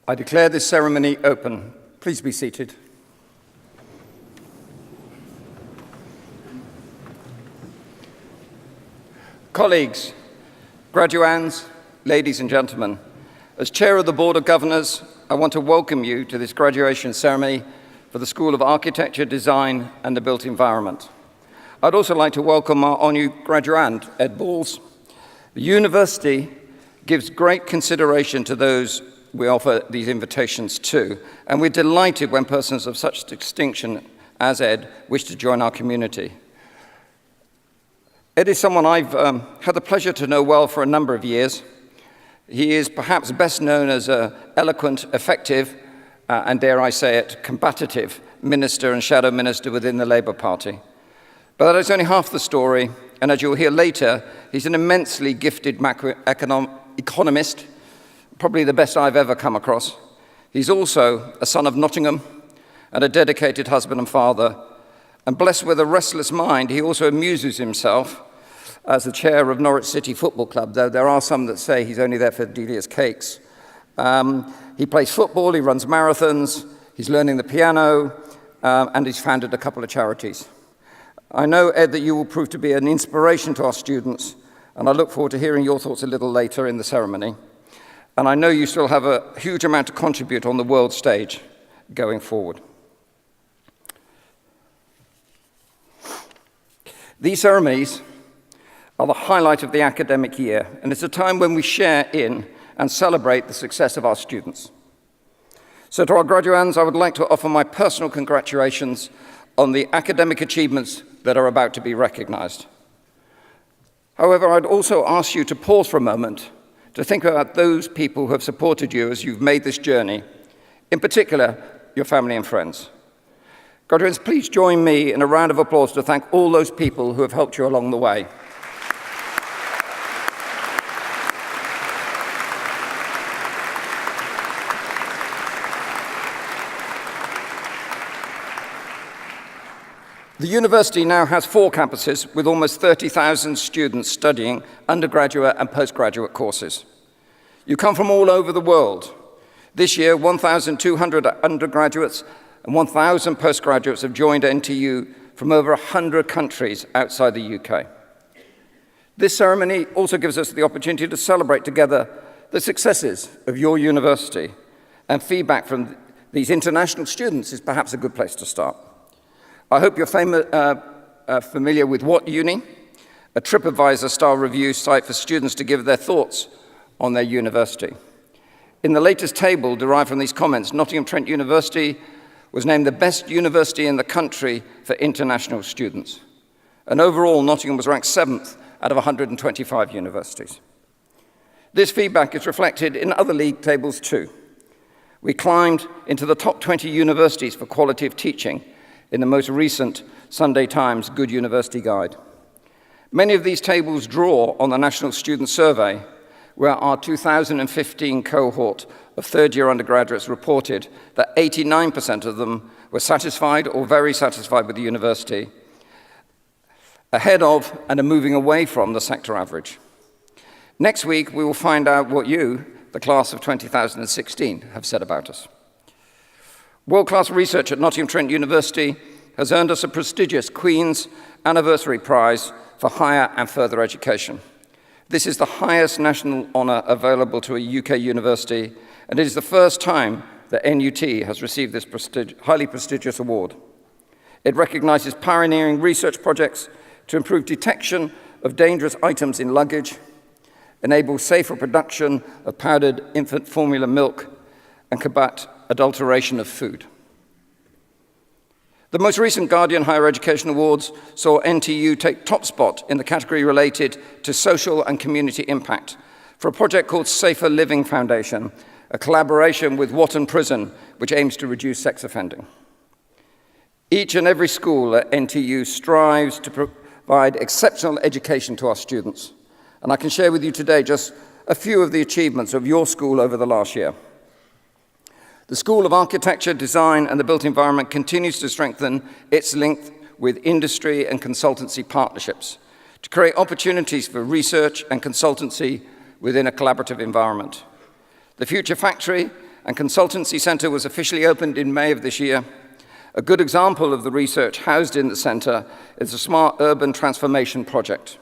I declare this ceremony open. Please be seated. Colleagues, graduands, ladies and gentlemen, as Chair of the Board of Governors, I want to welcome you to this graduation ceremony for the School of Architecture, Design and the Built Environment. I'd also like to welcome our new graduand, Ed Balls. The university gives great consideration to those we offer these invitations to, and we're delighted when persons of such distinction as Ed wish to join our community. Ed is someone I've had the pleasure to know well for a number of years. He is perhaps best known as an eloquent, effective, and dare I say it, combative minister and shadow minister within the Labour Party. But that is only half the story, and as you'll hear later, he's an immensely gifted economist, probably the best I've ever come across. He's also a son of Nottingham and a dedicated husband and father. And blessed with a restless mind, he also amuses himself as the chair of Norwich City Football Club, though there are some that say he's only there for Delia's cakes. He plays football, he runs marathons, he's learning the piano, and he's founded a couple of charities. I know, Ed, that you will prove to be an inspiration to our students, and I look forward to hearing your thoughts a little later in the ceremony. And I know you still have a huge amount to contribute on the world stage going forward. These ceremonies are the highlight of the academic year, and it's a time when we share in and celebrate the success of our students. So to our graduands, I would like to offer my personal congratulations on the academic achievements that are about to be recognized. However, I'd also ask you to pause for a moment to think about those people who have supported you as you've made this journey, in particular, your family and friends. Graduates, please join me in a round of applause to thank all those people who have helped you along the way. The university now has 4 campuses with almost 30,000 students studying undergraduate and postgraduate courses. You come from all over the world. This year, 1,200 undergraduates and 1,000 postgraduates have joined NTU from over 100 countries outside the UK. This ceremony also gives us the opportunity to celebrate together the successes of your university, and feedback from these international students is perhaps a good place to start. I hope you're familiar with What Uni, a TripAdvisor-style review site for students to give their thoughts on their university. In the latest table derived from these comments, Nottingham Trent University was named the best university in the country for international students. And overall, Nottingham was ranked 7th out of 125 universities. This feedback is reflected in other league tables too. We climbed into the top 20 universities for quality of teaching in the most recent Sunday Times Good University Guide. Many of these tables draw on the National Student Survey, where our 2015 cohort of third-year undergraduates reported that 89% of them were satisfied or very satisfied with the university, ahead of and are moving away from the sector average. Next week, we will find out what you, the class of 2016, have said about us. World-class research at Nottingham Trent University has earned us a prestigious Queen's Anniversary Prize for higher and further education. This is the highest national honour available to a UK university, and it is the first time that NUT has received this highly prestigious award. It recognises pioneering research projects to improve detection of dangerous items in luggage, enable safer production of powdered infant formula milk, and combat adulteration of food. The most recent Guardian Higher Education Awards saw NTU take top spot in the category related to social and community impact for a project called Safer Living Foundation, a collaboration with Watton Prison, which aims to reduce sex offending. Each and every school at NTU strives to provide exceptional education to our students, and I can share with you today just a few of the achievements of your school over the last year. The School of Architecture, Design and the Built Environment continues to strengthen its link with industry and consultancy partnerships to create opportunities for research and consultancy within a collaborative environment. The Future Factory and Consultancy Centre was officially opened in May of this year. A good example of the research housed in the centre is the Smart Urban Transformation Project.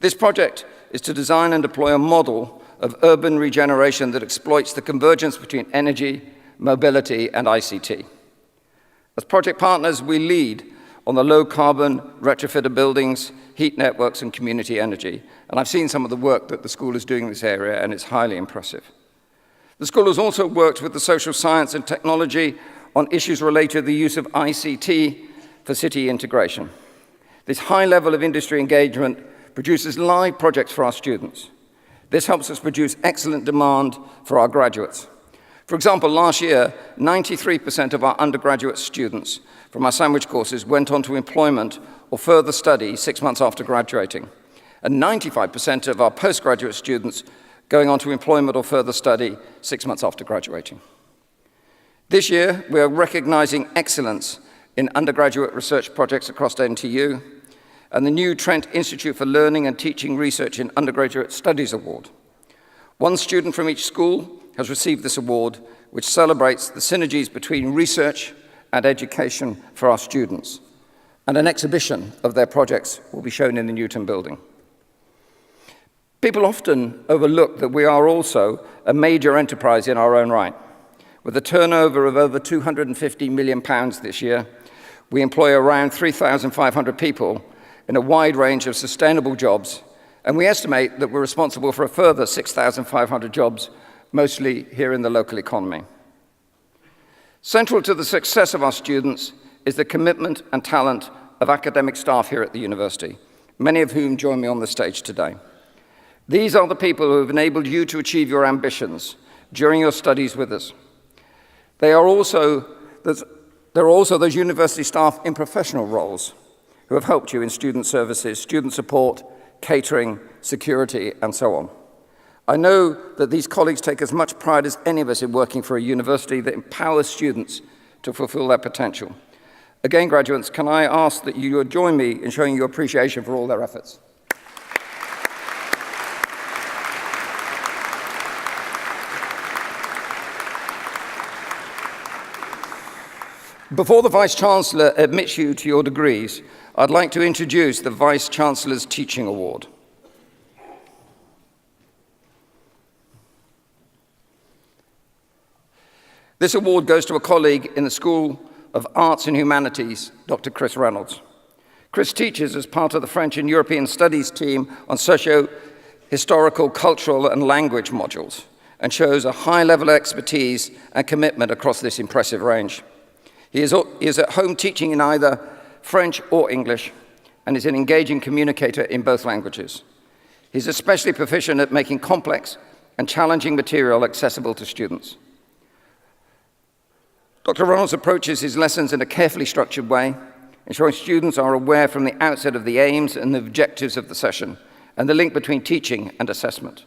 This project is to design and deploy a model of urban regeneration that exploits the convergence between energy, mobility, and ICT. As project partners, we lead on the low-carbon retrofit of buildings, heat networks, and community energy. And I've seen some of the work that the school is doing in this area, and it's highly impressive. The school has also worked with the social science and technology on issues related to the use of ICT for city integration. This high level of industry engagement produces live projects for our students. This helps us produce excellent demand for our graduates. For example, last year, 93% of our undergraduate students from our sandwich courses went on to employment or further study 6 months after graduating, and 95% of our postgraduate students going on to employment or further study 6 months after graduating. This year, we are recognizing excellence in undergraduate research projects across NTU, and the new Trent Institute for Learning and Teaching Research in Undergraduate Studies Award. One student from each school has received this award, which celebrates the synergies between research and education for our students. And an exhibition of their projects will be shown in the Newton building. People often overlook that we are also a major enterprise in our own right. With a turnover of over £250 million this year, we employ around 3,500 people in a wide range of sustainable jobs, and we estimate that we're responsible for a further 6,500 jobs, mostly here in the local economy. Central to the success of our students is the commitment and talent of academic staff here at the university, many of whom join me on the stage today. These are the people who have enabled you to achieve your ambitions during your studies with us. There are also those university staff in professional roles who have helped you in student services, student support, catering, security, and so on. I know that these colleagues take as much pride as any of us in working for a university that empowers students to fulfill their potential. Again, graduates, can I ask that you would join me in showing your appreciation for all their efforts? Before the Vice-Chancellor admits you to your degrees, I'd like to introduce the Vice-Chancellor's Teaching Award. This award goes to a colleague in the School of Arts and Humanities, Dr. Chris Reynolds. Chris teaches as part of the French and European Studies team on socio-historical, cultural, and language modules, and shows a high level of expertise and commitment across this impressive range. He is at home teaching in either French or English, and is an engaging communicator in both languages. He's especially proficient at making complex and challenging material accessible to students. Dr. Reynolds approaches his lessons in a carefully structured way, ensuring students are aware from the outset of the aims and the objectives of the session, and the link between teaching and assessment.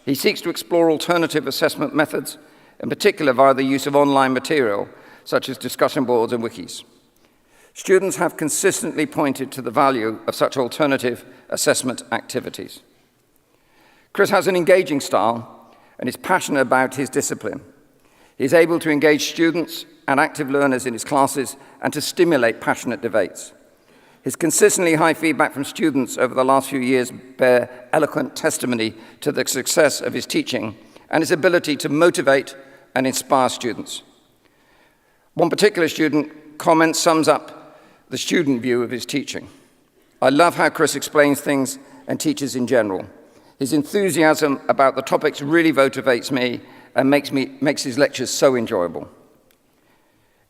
He seeks to explore alternative assessment methods, in particular via the use of online material, such as discussion boards and wikis. Students have consistently pointed to the value of such alternative assessment activities. Chris has an engaging style and is passionate about his discipline. He is able to engage students and active learners in his classes and to stimulate passionate debates. His consistently high feedback from students over the last few years bear eloquent testimony to the success of his teaching and his ability to motivate and inspire students. One particular student comment sums up the student view of his teaching. I love how Chris explains things and teaches in general. His enthusiasm about the topics really motivates me and makes his lectures so enjoyable.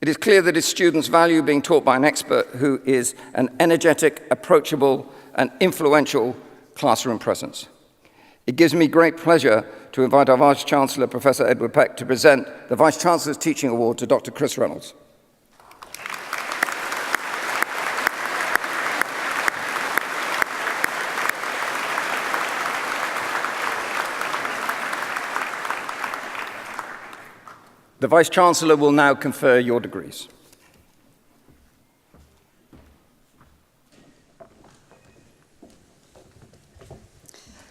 It is clear that his students value being taught by an expert who is an energetic, approachable, and influential classroom presence. It gives me great pleasure to invite our Vice-Chancellor, Professor Edward Peck, to present the Vice-Chancellor's Teaching Award to Dr. Chris Reynolds. The Vice-Chancellor will now confer your degrees.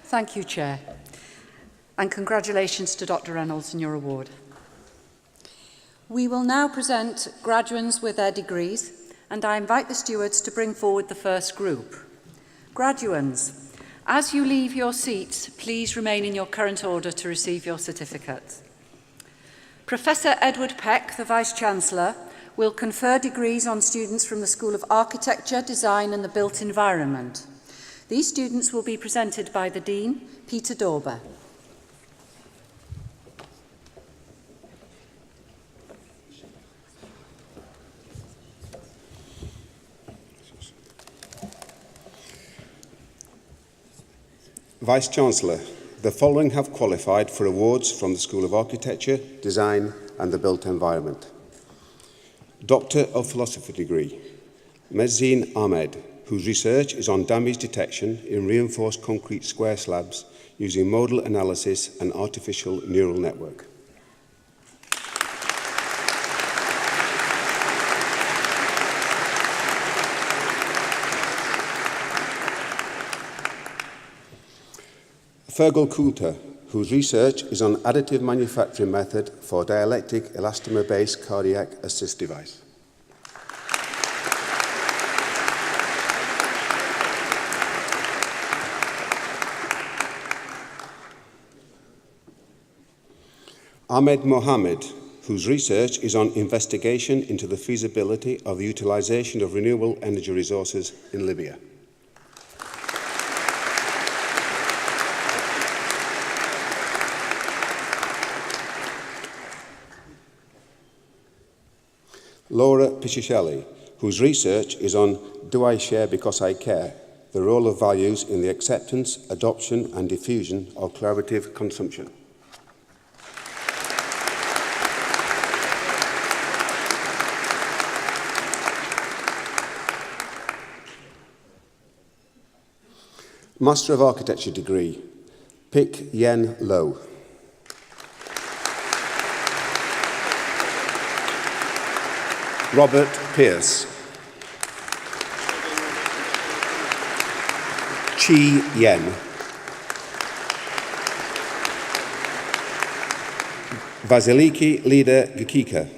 Thank you, Chair, and congratulations to Dr. Reynolds on your award. We will now present graduands with their degrees, and I invite the stewards to bring forward the first group. Graduands, as you leave your seats, please remain in your current order to receive your certificates. Professor Edward Peck, the Vice-Chancellor, will confer degrees on students from the School of Architecture, Design and the Built Environment. These students will be presented by the Dean, Peter Dauber. Vice-Chancellor, the following have qualified for awards from the School of Architecture, Design and the Built Environment. Doctor of Philosophy degree, Mezzine Ahmed, whose research is on damage detection in reinforced concrete square slabs using modal analysis and artificial neural network. Fergal Coulter, whose research is on additive manufacturing method for dielectric elastomer-based cardiac assist device. Ahmed Mohammed, whose research is on investigation into the feasibility of the utilization of renewable energy resources in Libya. Laura Piscicelli, whose research is on Do I Share Because I Care? The role of values in the acceptance, adoption and diffusion of collaborative consumption. Master of Architecture degree, Pik Yen Lo. Robert Pierce. Chi Yen. Vasiliki Lida Gikika.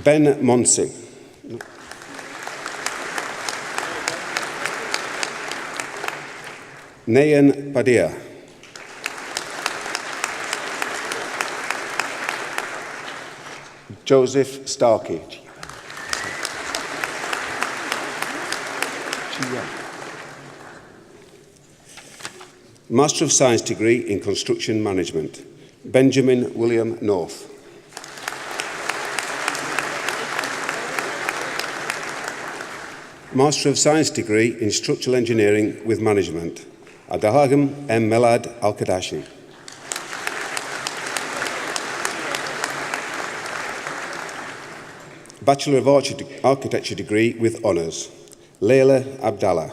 Ben Monsi. Nayan Padilla. Joseph Starkey. Master of Science degree in Construction Management, Benjamin William North. Master of Science degree in Structural Engineering with Management, Adahagam M. Melad Al-Kadashi. Bachelor of Architecture degree with honours, Leila Abdallah.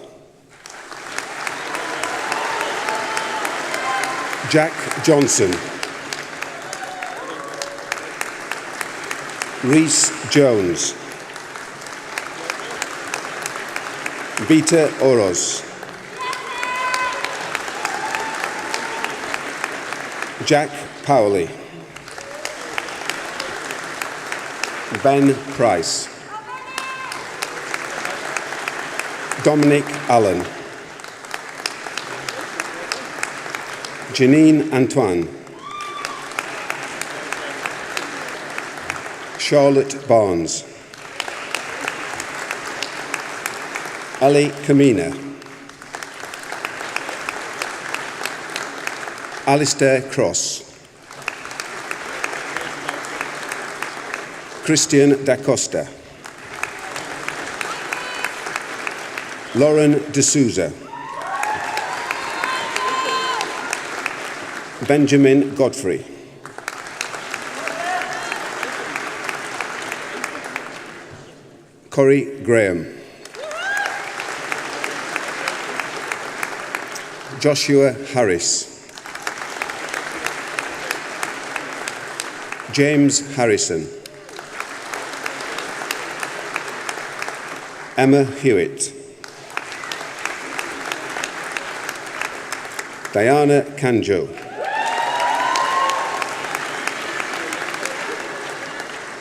Jack Johnson. Rhys Jones. Vita Oros. Jack Powley. Ben Price. Dominic Allen. Janine Antoine. Charlotte Barnes. Ali Kamina. Alistair Cross. Christian da Costa. Lauren de Souza. Benjamin Godfrey. Corey Graham. Joshua Harris. James Harrison. Emma Hewitt. Diana Kanjo.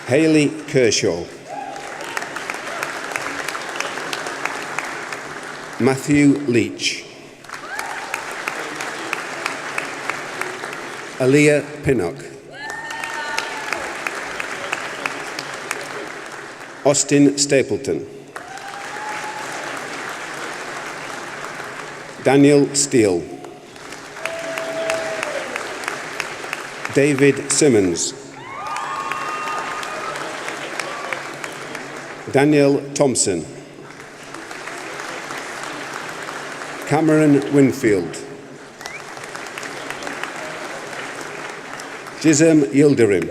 Hayley Kershaw. Matthew Leach. Aaliyah Pinnock. Austin Stapleton. Daniel Steele. David Simmons. Daniel Thompson. Cameron Winfield. Jism Yildirim.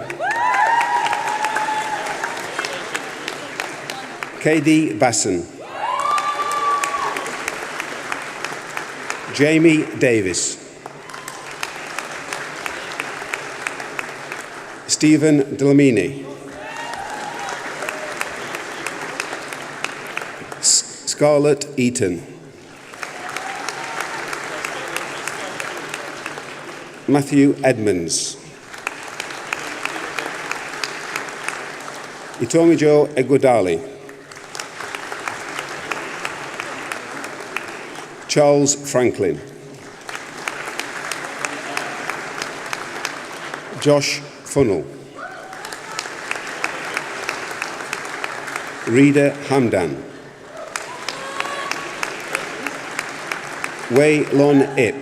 Katie Basson. Jamie Davis. Stephen Delamini. Scarlett Eaton. Matthew Edmonds. Itomijo Egudali. Charles Franklin. Josh Funnell. Rida Hamdan. Wei Lon Ip.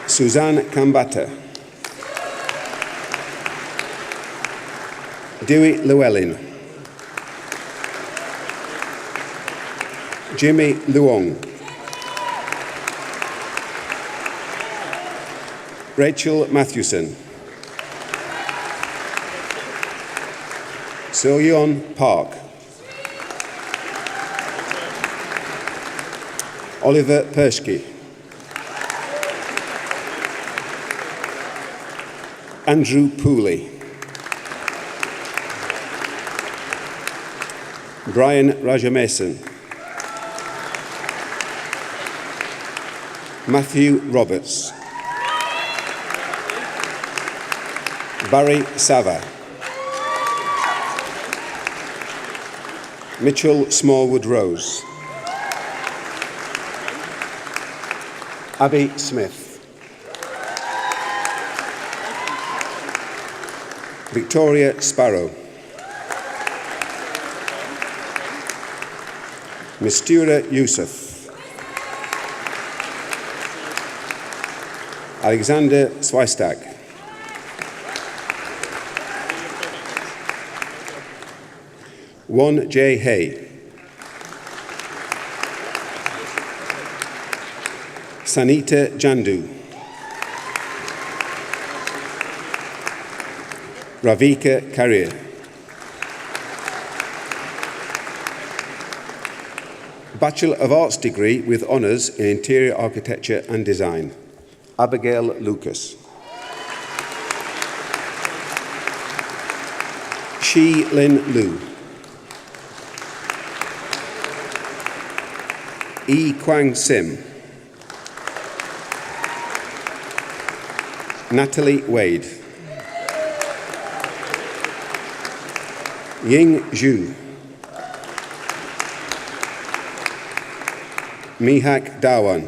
Suzanne Kambata. Dewey Llewellyn. Jimmy Luong. Rachel Mathewson. So-yeon Park. Oliver Persky. Andrew Pooley. Brian Rajamason. Matthew Roberts. Barry Sava. Mitchell Smallwood Rose. Abby Smith. Victoria Sparrow. Mistura Youssef. Alexander Swistak. Won J. Hay. Sanita Jandu. Ravika Carrier. Bachelor of Arts degree with honours in Interior Architecture and Design. Abigail Lucas. Shi Lin Lu. E. Kwang Sim. Natalie Wade. Ying Zhu. Mihak Dawan.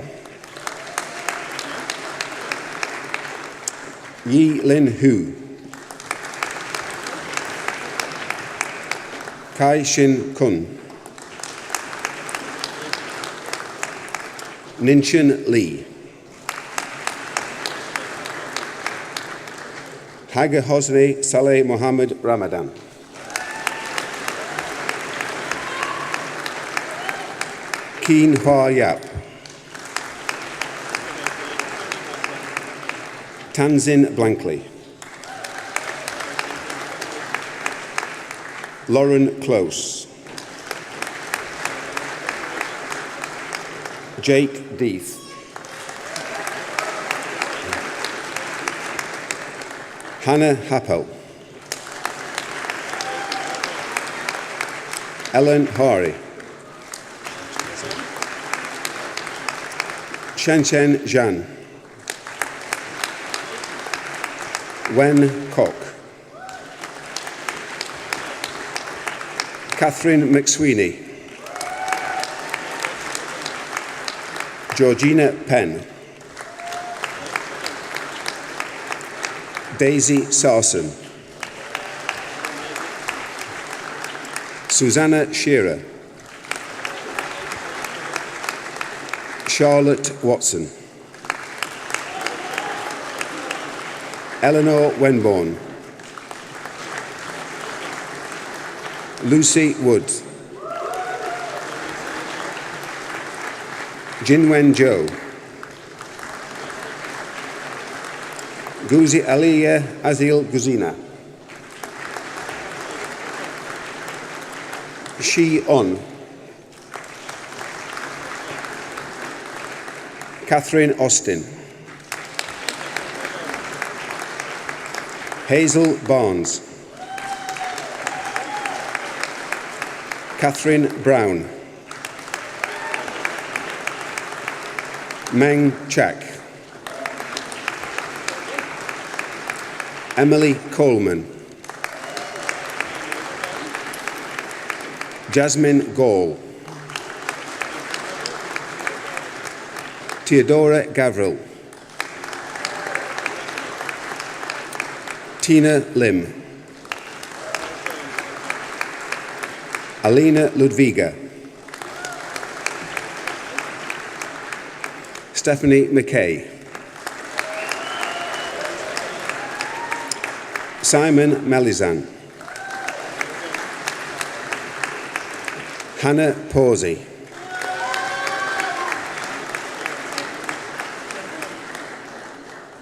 Yi Lin Hu. Kai Shin Kun. Ninchin Lee. Haga Hosni Saleh Mohammed Ramadan. Keen Hua Yap. Tanzin Blankley. Lauren Close. Jake Deeth. Hannah Happel. Ellen Hari. Shen Zhan. Wen Cock. Catherine McSweeney. Georgina Penn. Daisy Sarson. Susanna Shearer. Charlotte Watson. Eleanor Wenborn. Lucy Wood. Jinwen Zhou. Guzi Aliyah Azil Guzina. Shi On. Catherine Austin. Hazel Barnes. Catherine Brown. Meng Chak. Emily Coleman. Jasmine Gall. Theodora Gavril. Tina Lim. Alina Ludviga. Stephanie McKay. Simon Melizan. Hannah Pawsey.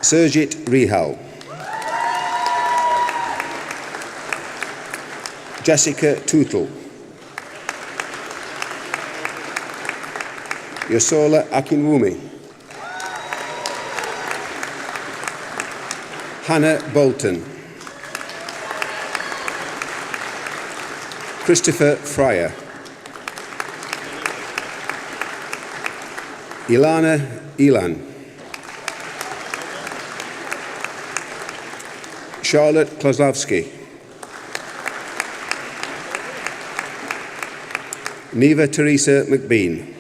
Surjit Rihal. Jessica Tootle. Yosola Akinwumi. Hannah Bolton. Christopher Fryer. Ilana Elan. Charlotte Klosowski. Neva Teresa McBean.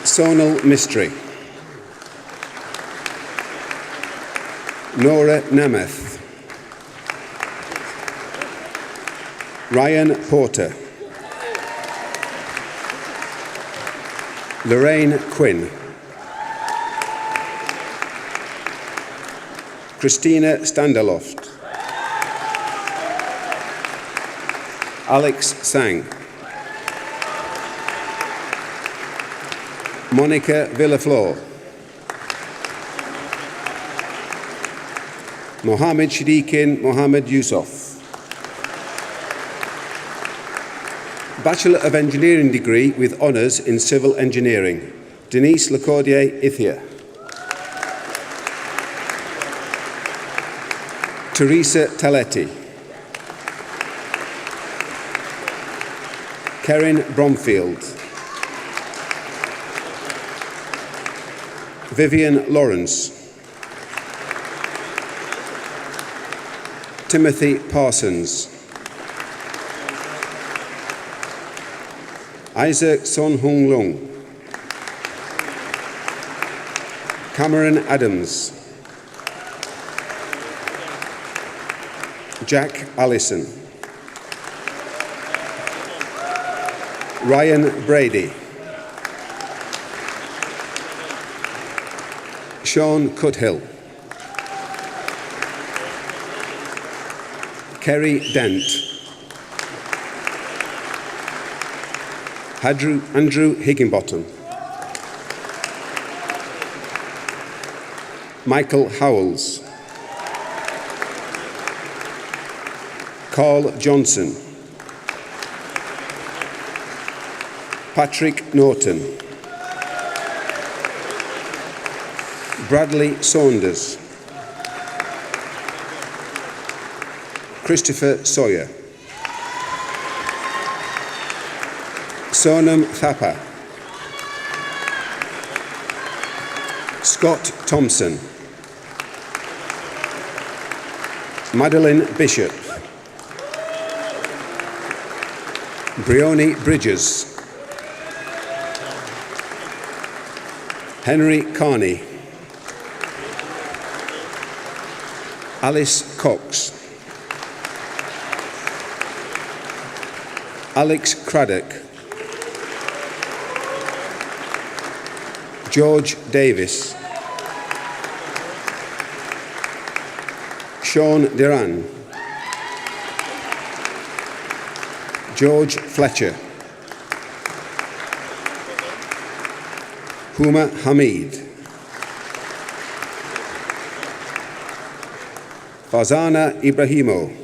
Sonal Mistry. Nora Namath. Ryan Porter. Lorraine Quinn. Christina Standaloft. Alex Sang. Monica Villaflor. Mohammed Shadikin Mohammed Yusuf. Bachelor of Engineering degree with honours in Civil Engineering, Denise Lacordier Ithia. Teresa Taletti. Karen Bromfield. Vivian Lawrence. Timothy Parsons. Isaac Son Hung Lung. Cameron Adams. Jack Allison. Ryan Brady. Sean Cuthill. Kerry Dent. Andrew Higginbottom. Michael Howells. Carl Johnson. Patrick Norton. Bradley Saunders. Christopher Sawyer. Sonam Thapa. Scott Thompson, Madeline Bishop, Brioni Bridges, Henry Carney, Alice Cox, Alex Craddock, George Davis, Sean Duran, George Fletcher, Huma Hamid, Farzana Ibrahimo,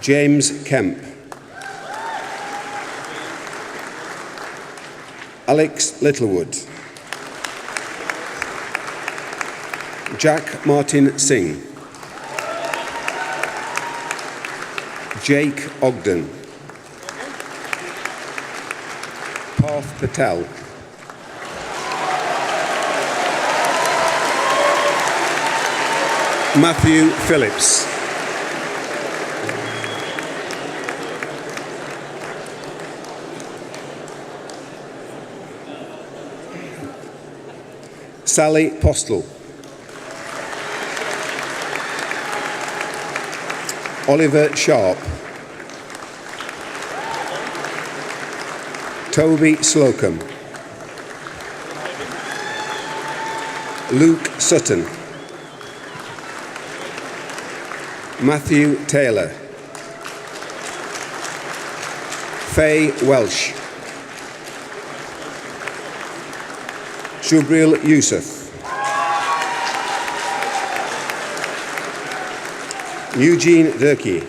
James Kemp, Alex Littlewood, Jack Martin Singh, Jake Ogden, Parth Patel, Matthew Phillips, Sally Postle, Oliver Sharp, Toby Slocum, Luke Sutton, Matthew Taylor, Faye Welsh, Shubril Yusuf, Eugene Durkee,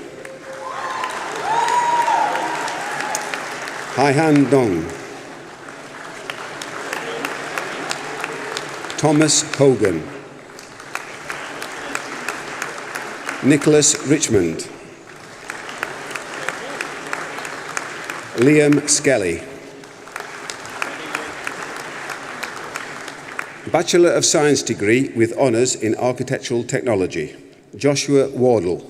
Haihan Dong, Thomas Hogan, Nicholas Richmond, Liam Skelly, Bachelor of Science degree with honours in Architectural Technology, Joshua Wardle,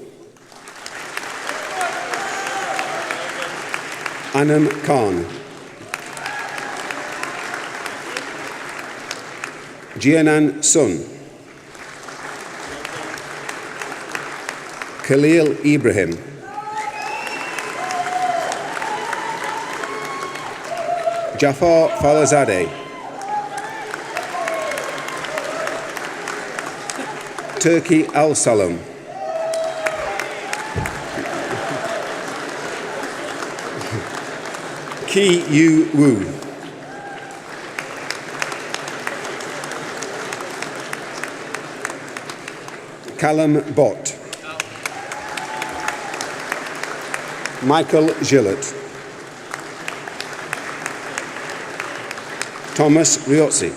Anam Khan, Jianan Sun, Khalil Ibrahim, Jafar Falazadeh, Turki Al-Salam, Ki Yu Wu, Callum Bott, Michael Gillett, Thomas Riozzi,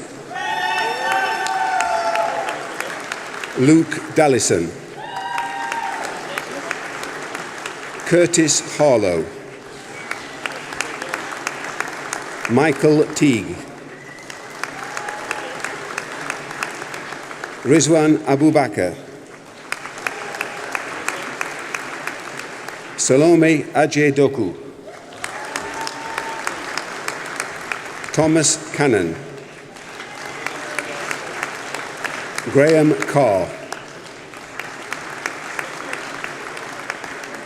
Luke Dallison, Curtis Harlow, Michael Teague, Rizwan Abubakar, Salome Ajay Doku, Thomas Cannon, Graham Carr,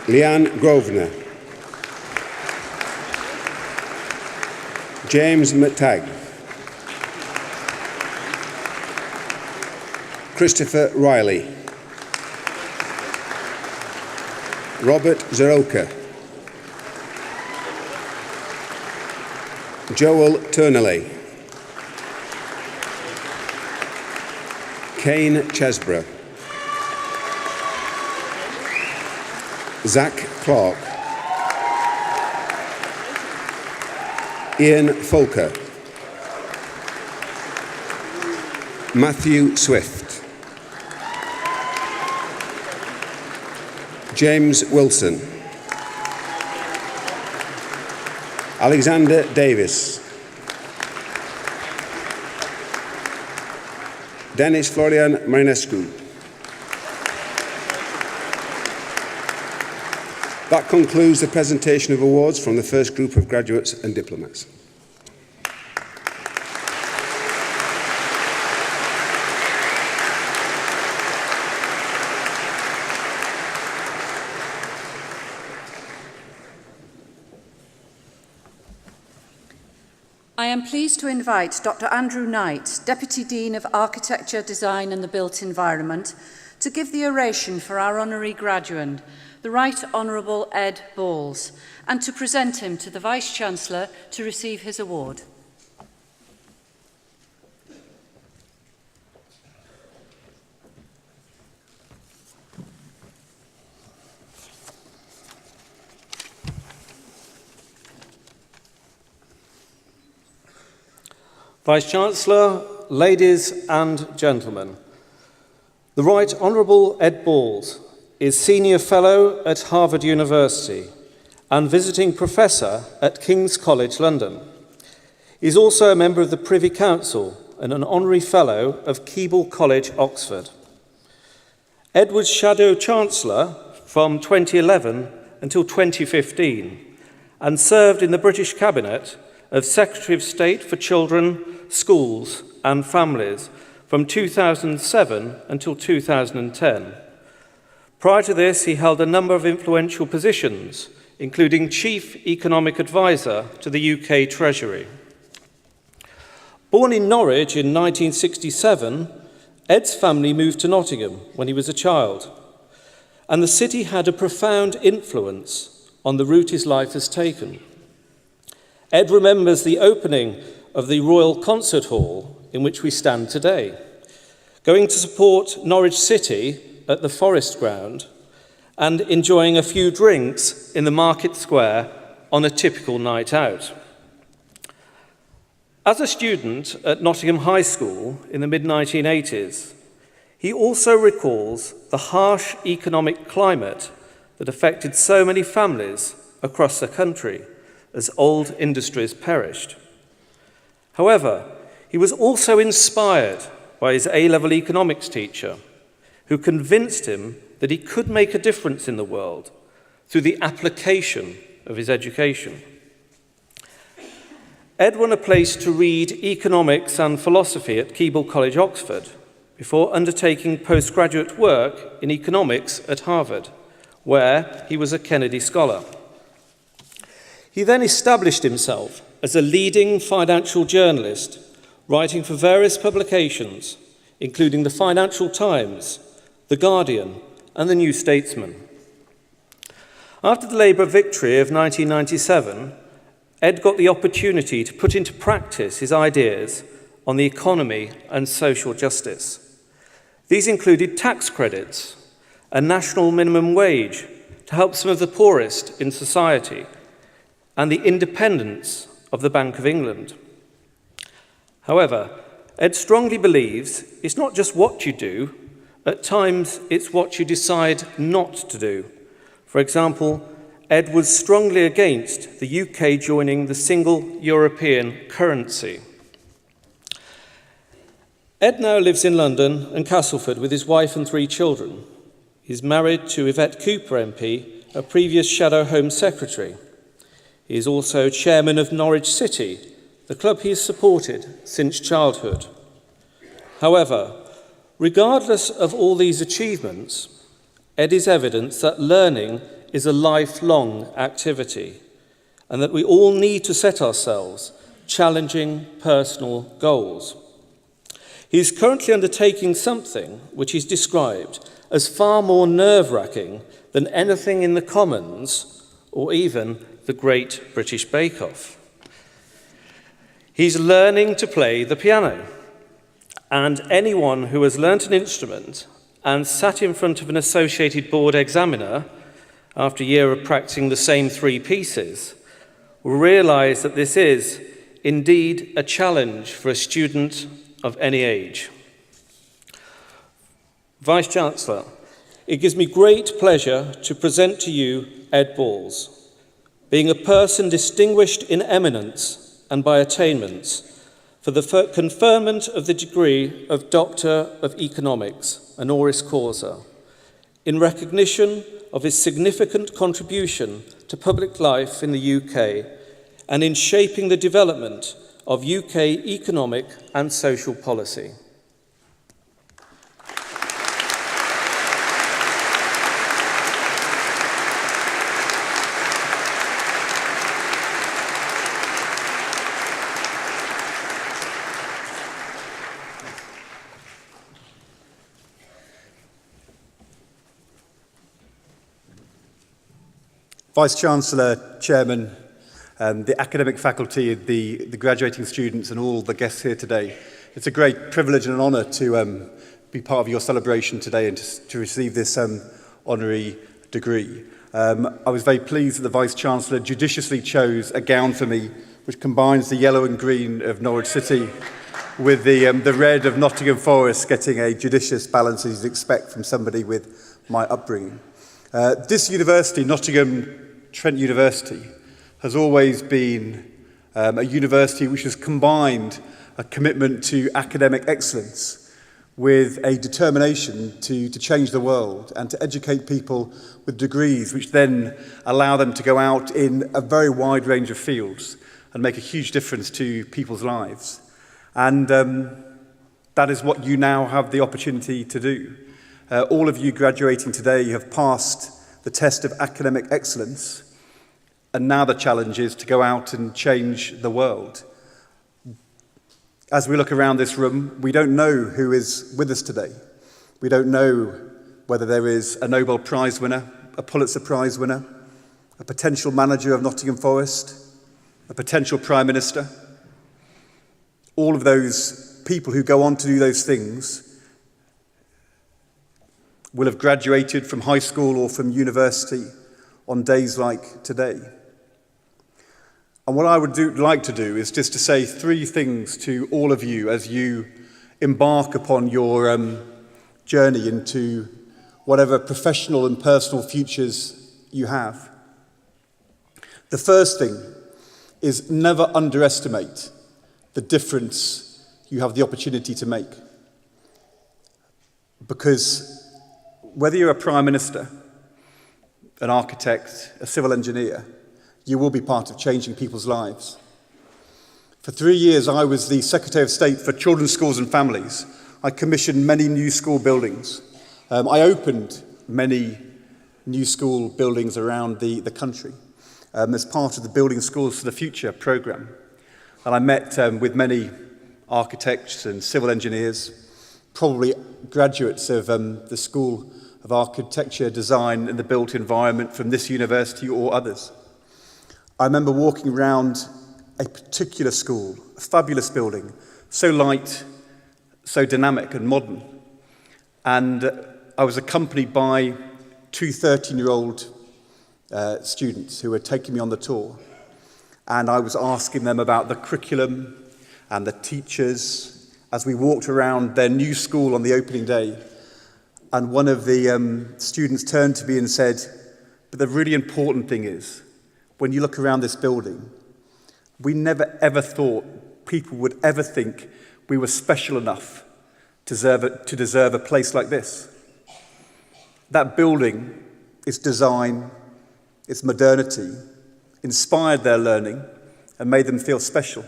Leanne Grosvenor, James McTagg, Christopher Riley, Robert Zeroka, Joel Turnley, Kane Chesborough, Zach Clark, Ian Folker, Matthew Swift, James Wilson, Alexander Davis, Denis Florian Marinescu. That concludes the presentation of awards from the first group of graduates and diplomats. I am pleased to invite Dr. Andrew Knight, Deputy Dean of Architecture, Design and the Built Environment, to give the oration for our honorary graduate, the Right Honourable Ed Balls, and to present him to the Vice-Chancellor to receive his award. Vice-Chancellor, ladies and gentlemen, the Right Honourable Ed Balls is Senior Fellow at Harvard University and Visiting Professor at King's College London. He is also a member of the Privy Council and an Honorary Fellow of Keble College, Oxford. Ed was Shadow Chancellor from 2011 until 2015 and served in the British Cabinet of Secretary of State for Children, Schools and Families from 2007 until 2010. Prior to this, he held a number of influential positions, including Chief Economic Advisor to the UK Treasury. Born in Norwich in 1967, Ed's family moved to Nottingham when he was a child, and the city had a profound influence on the route his life has taken. Ed remembers the opening of the Royal Concert Hall in which we stand today, going to support Norwich City at the Forest Ground and enjoying a few drinks in the Market Square on a typical night out. As a student at Nottingham High School in the mid-1980s, he also recalls the harsh economic climate that affected so many families across the country as old industries perished. However, he was also inspired by his A-level economics teacher, who convinced him that he could make a difference in the world through the application of his education. Ed won a place to read economics and philosophy at Keble College, Oxford, before undertaking postgraduate work in economics at Harvard, where he was a Kennedy Scholar. He then established himself as a leading financial journalist, writing for various publications, including the Financial Times, The Guardian, and the New Statesman. After the Labour victory of 1997, Ed got the opportunity to put into practice his ideas on the economy and social justice. These included tax credits, a national minimum wage to help some of the poorest in society, and the independence of the Bank of England. However, Ed strongly believes it's not just what you do, at times it's what you decide not to do. For example, Ed was strongly against the UK joining the single European currency. Ed now lives in London and Castleford with his wife and 3 children. He's married to Yvette Cooper MP, a previous Shadow Home Secretary. He is also chairman of Norwich City, the club he has supported since childhood. However, regardless of all these achievements, Ed is evidence that learning is a lifelong activity and that we all need to set ourselves challenging personal goals. He is currently undertaking something which is described as far more nerve-wracking than anything in the Commons or even the Great British Bake Off. He's learning to play the piano, and anyone who has learnt an instrument and sat in front of an associated board examiner after a year of practicing the same 3 pieces will realise that this is indeed a challenge for a student of any age. Vice-Chancellor, it gives me great pleasure to present to you Ed Balls. Being a person distinguished in eminence and by attainments, for the conferment of the degree of Doctor of Economics, honoris causa, in recognition of his significant contribution to public life in the UK and in shaping the development of UK economic and social policy. Vice-Chancellor, Chairman, the academic faculty, the graduating students and all the guests here today. It's a great privilege and an honour to be part of your celebration today and to receive this honorary degree. I was very pleased that the Vice-Chancellor judiciously chose a gown for me which combines the yellow and green of Norwich City with the red of Nottingham Forest, getting a judicious balance as you'd expect from somebody with my upbringing. This university, Nottingham Trent University, has always been a university which has combined a commitment to academic excellence with a determination to change the world and to educate people with degrees which then allow them to go out in a very wide range of fields and make a huge difference to people's lives. And that is what you now have the opportunity to do. All of you graduating today have passed the test of academic excellence, and now the challenge is to go out and change the world. As we look around this room, we don't know who is with us today. We don't know whether there is a Nobel Prize winner, a Pulitzer Prize winner, a potential manager of Nottingham Forest, a potential Prime Minister. All of those people who go on to do those things will have graduated from high school or from university on days like today. And what I would like to do is just to say three things to all of you as you embark upon your journey into whatever professional and personal futures you have. The first thing is never underestimate the difference you have the opportunity to make. Because whether you're a Prime Minister, an architect, a civil engineer, you will be part of changing people's lives. For 3 years, I was the Secretary of State for Children's Schools and Families. I commissioned many new school buildings. I opened many new school buildings around the country as part of the Building Schools for the Future programme. And I met with many architects and civil engineers, probably graduates of the School of Architecture, Design and the Built Environment from this university or others. I remember walking around a particular school, a fabulous building, so light, so dynamic and modern. And I was accompanied by two 13-year-old students who were taking me on the tour. And I was asking them about the curriculum and the teachers as we walked around their new school on the opening day. And one of the students turned to me and said, "But the really important thing is, when you look around this building, we never ever thought people would ever think we were special enough to deserve a place like this." That building, its design, its modernity, inspired their learning and made them feel special.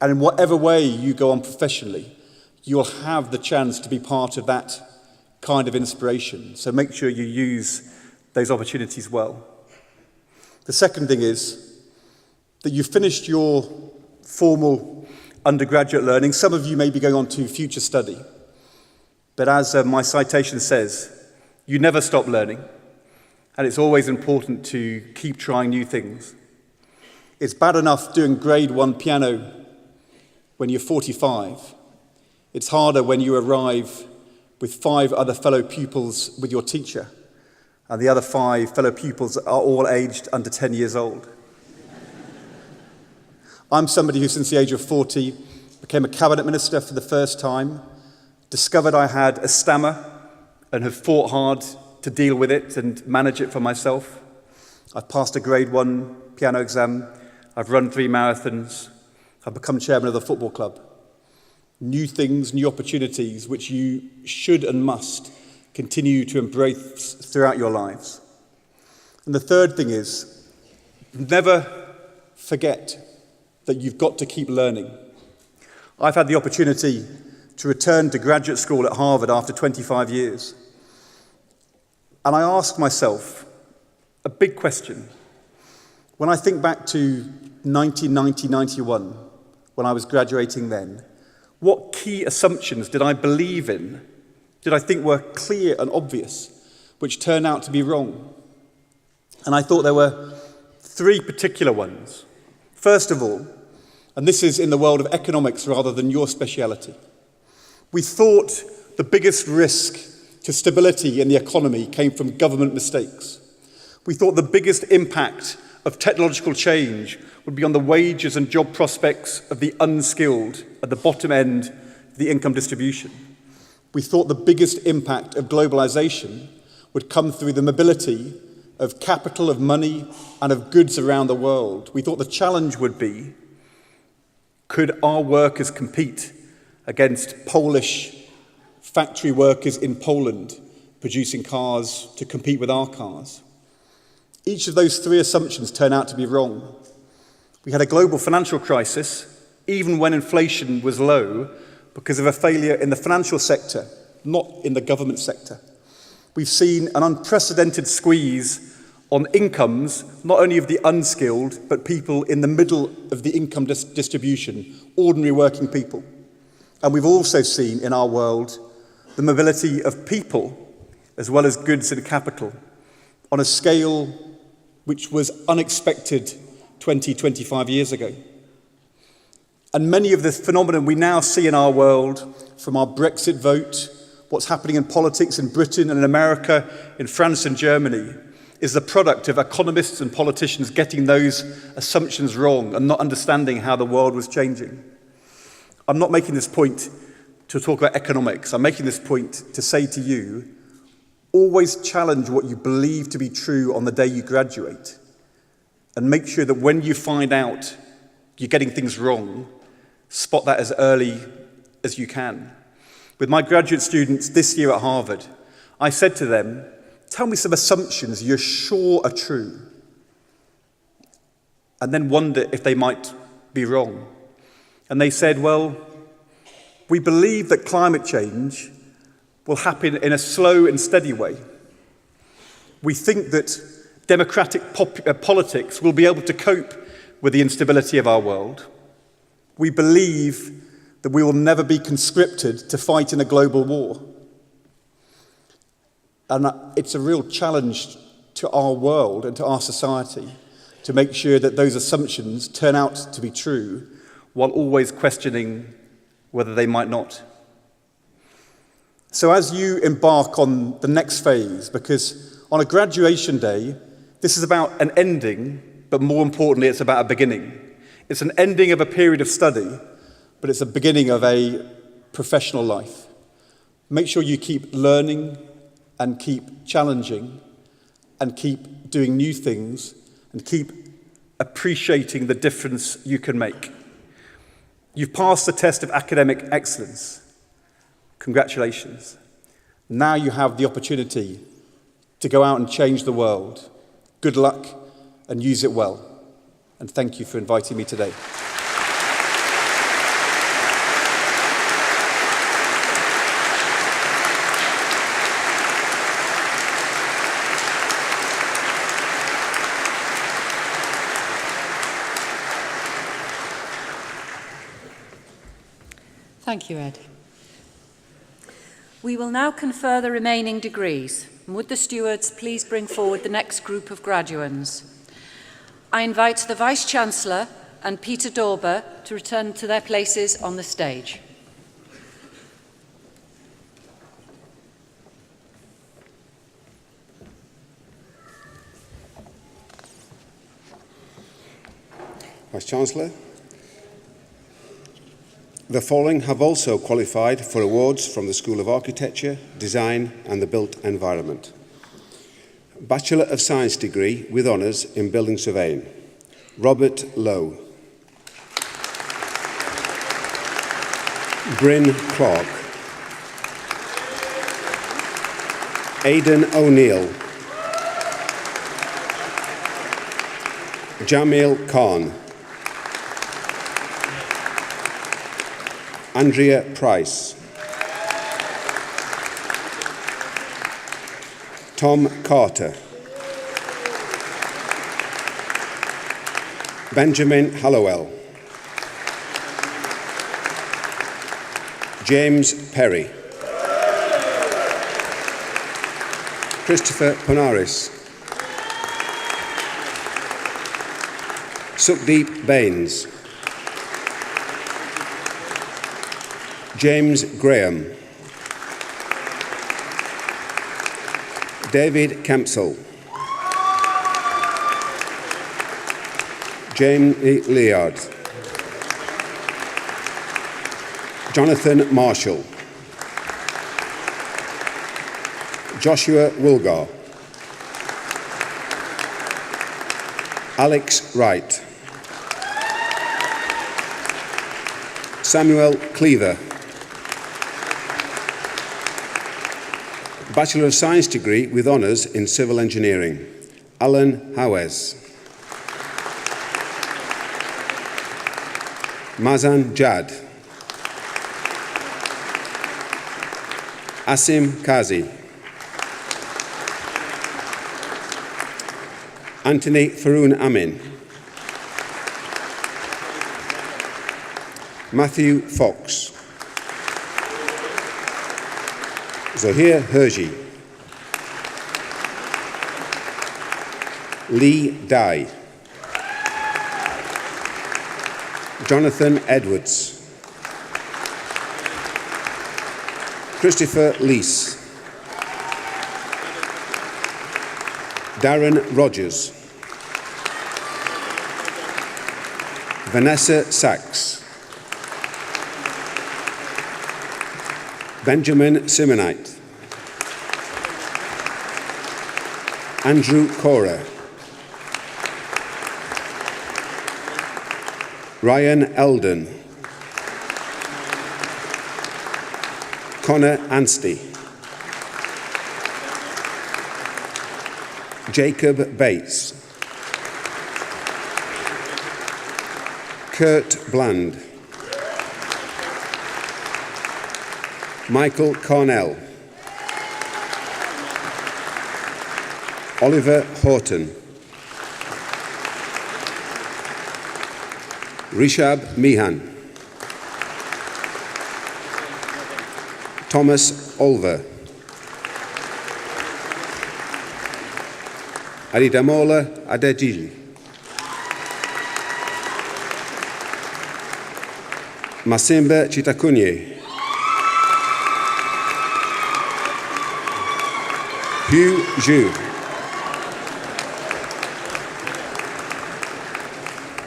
And in whatever way you go on professionally, you'll have the chance to be part of that kind of inspiration. So make sure you use those opportunities well. The second thing is that you've finished your formal undergraduate learning. Some of you may be going on to future study. But as my citation says, you never stop learning. And it's always important to keep trying new things. It's bad enough doing grade 1 piano when you're 45. It's harder when you arrive with 5 other fellow pupils with your teacher, and the other 5 fellow pupils are all aged under 10 years old. I'm somebody who, since the age of 40, became a cabinet minister for the first time, discovered I had a stammer, and have fought hard to deal with it and manage it for myself. I've passed a grade 1 piano exam. I've run 3 marathons. I've become chairman of the football club. new things, new opportunities, which you should and must continue to embrace throughout your lives. And the third thing is, never forget that you've got to keep learning. I've had the opportunity to return to graduate school at Harvard after 25 years. And I ask myself a big question. When I think back to 1990-91, when I was graduating then, what key assumptions did I believe in, did I think were clear and obvious, which turned out to be wrong? And I thought there were three particular ones. First of all, and this is in the world of economics rather than your speciality, we thought the biggest risk to stability in the economy came from government mistakes. We thought the biggest impact of technological change would be on the wages and job prospects of the unskilled at the bottom end of the income distribution. We thought the biggest impact of globalization would come through the mobility of capital, of money, and of goods around the world. We thought the challenge would be, could our workers compete against Polish factory workers in Poland producing cars to compete with our cars? Each of those three assumptions turned out to be wrong. We had a global financial crisis, even when inflation was low, because of a failure in the financial sector, not in the government sector. We've seen an unprecedented squeeze on incomes, not only of the unskilled, but people in the middle of the income distribution, ordinary working people. And we've also seen in our world the mobility of people, as well as goods and capital, on a scale which was unexpected 20, 25 years ago. And many of the phenomena we now see in our world, from our Brexit vote, what's happening in politics in Britain and in America, in France and Germany, is the product of economists and politicians getting those assumptions wrong and not understanding how the world was changing. I'm not making this point to talk about economics. I'm making this point to say to you, always challenge what you believe to be true on the day you graduate, and make sure that when you find out you're getting things wrong, spot that as early as you can. With my graduate students this year at Harvard, I said to them, tell me some assumptions you're sure are true, and then wonder if they might be wrong. And they said, well, we believe that climate change will happen in a slow and steady way. We think that democratic politics will be able to cope with the instability of our world. We believe that we will never be conscripted to fight in a global war. And it's a real challenge to our world and to our society to make sure that those assumptions turn out to be true while always questioning whether they might not. So as you embark on the next phase, because on a graduation day, this is about an ending, but more importantly, it's about a beginning. It's an ending of a period of study, but it's a beginning of a professional life. Make sure you keep learning and keep challenging and keep doing new things and keep appreciating the difference you can make. You've passed the test of academic excellence. Congratulations. Now you have the opportunity to go out and change the world. Good luck and use it well. And thank you for inviting me today. Thank you, Ed. We will now confer the remaining degrees. Would the stewards please bring forward the next group of graduands? I invite the Vice-Chancellor and Peter Dorber to return to their places on the stage. Vice-Chancellor. The following have also qualified for awards from the School of Architecture, Design and the Built Environment. Bachelor of Science degree with honours in Building Surveying, Robert Lowe. Bryn Clark, Aidan O'Neill, Jamil Khan, Andrea Price, Tom Carter, Benjamin Hallowell, James Perry, Christopher Ponaris, Sukhdeep Baines, James Graham, David Kempsell, Jamie Leard, Jonathan Marshall, Joshua Wilgar, Alex Wright, Samuel Cleaver, Bachelor of Science degree with honours in Civil Engineering, Alan Hawes, Mazan Jad, Asim Kazi, Anthony Faroon Amin, Matthew Fox, Zohir Herji, Lee Dye, Jonathan Edwards, Christopher Lees, Darren Rogers, Vanessa Sachs, Benjamin Simonite, Andrew Cora, Ryan Eldon, Connor Anstey, Jacob Bates, Kurt Bland, Michael Cornell, Oliver Horton, Rishab Mihan, Thomas Olver, Adidamola Adejiji, Masimba Chitakunye, Hugh Zhu,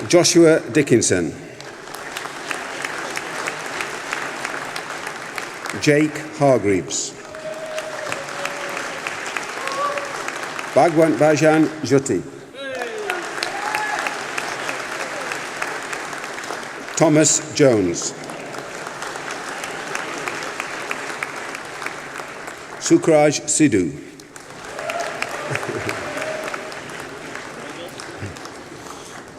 Joshua Dickinson, Jake Hargreaves, Bhagwan Bajan Jyoti, Thomas Jones, Sukraj Sidhu,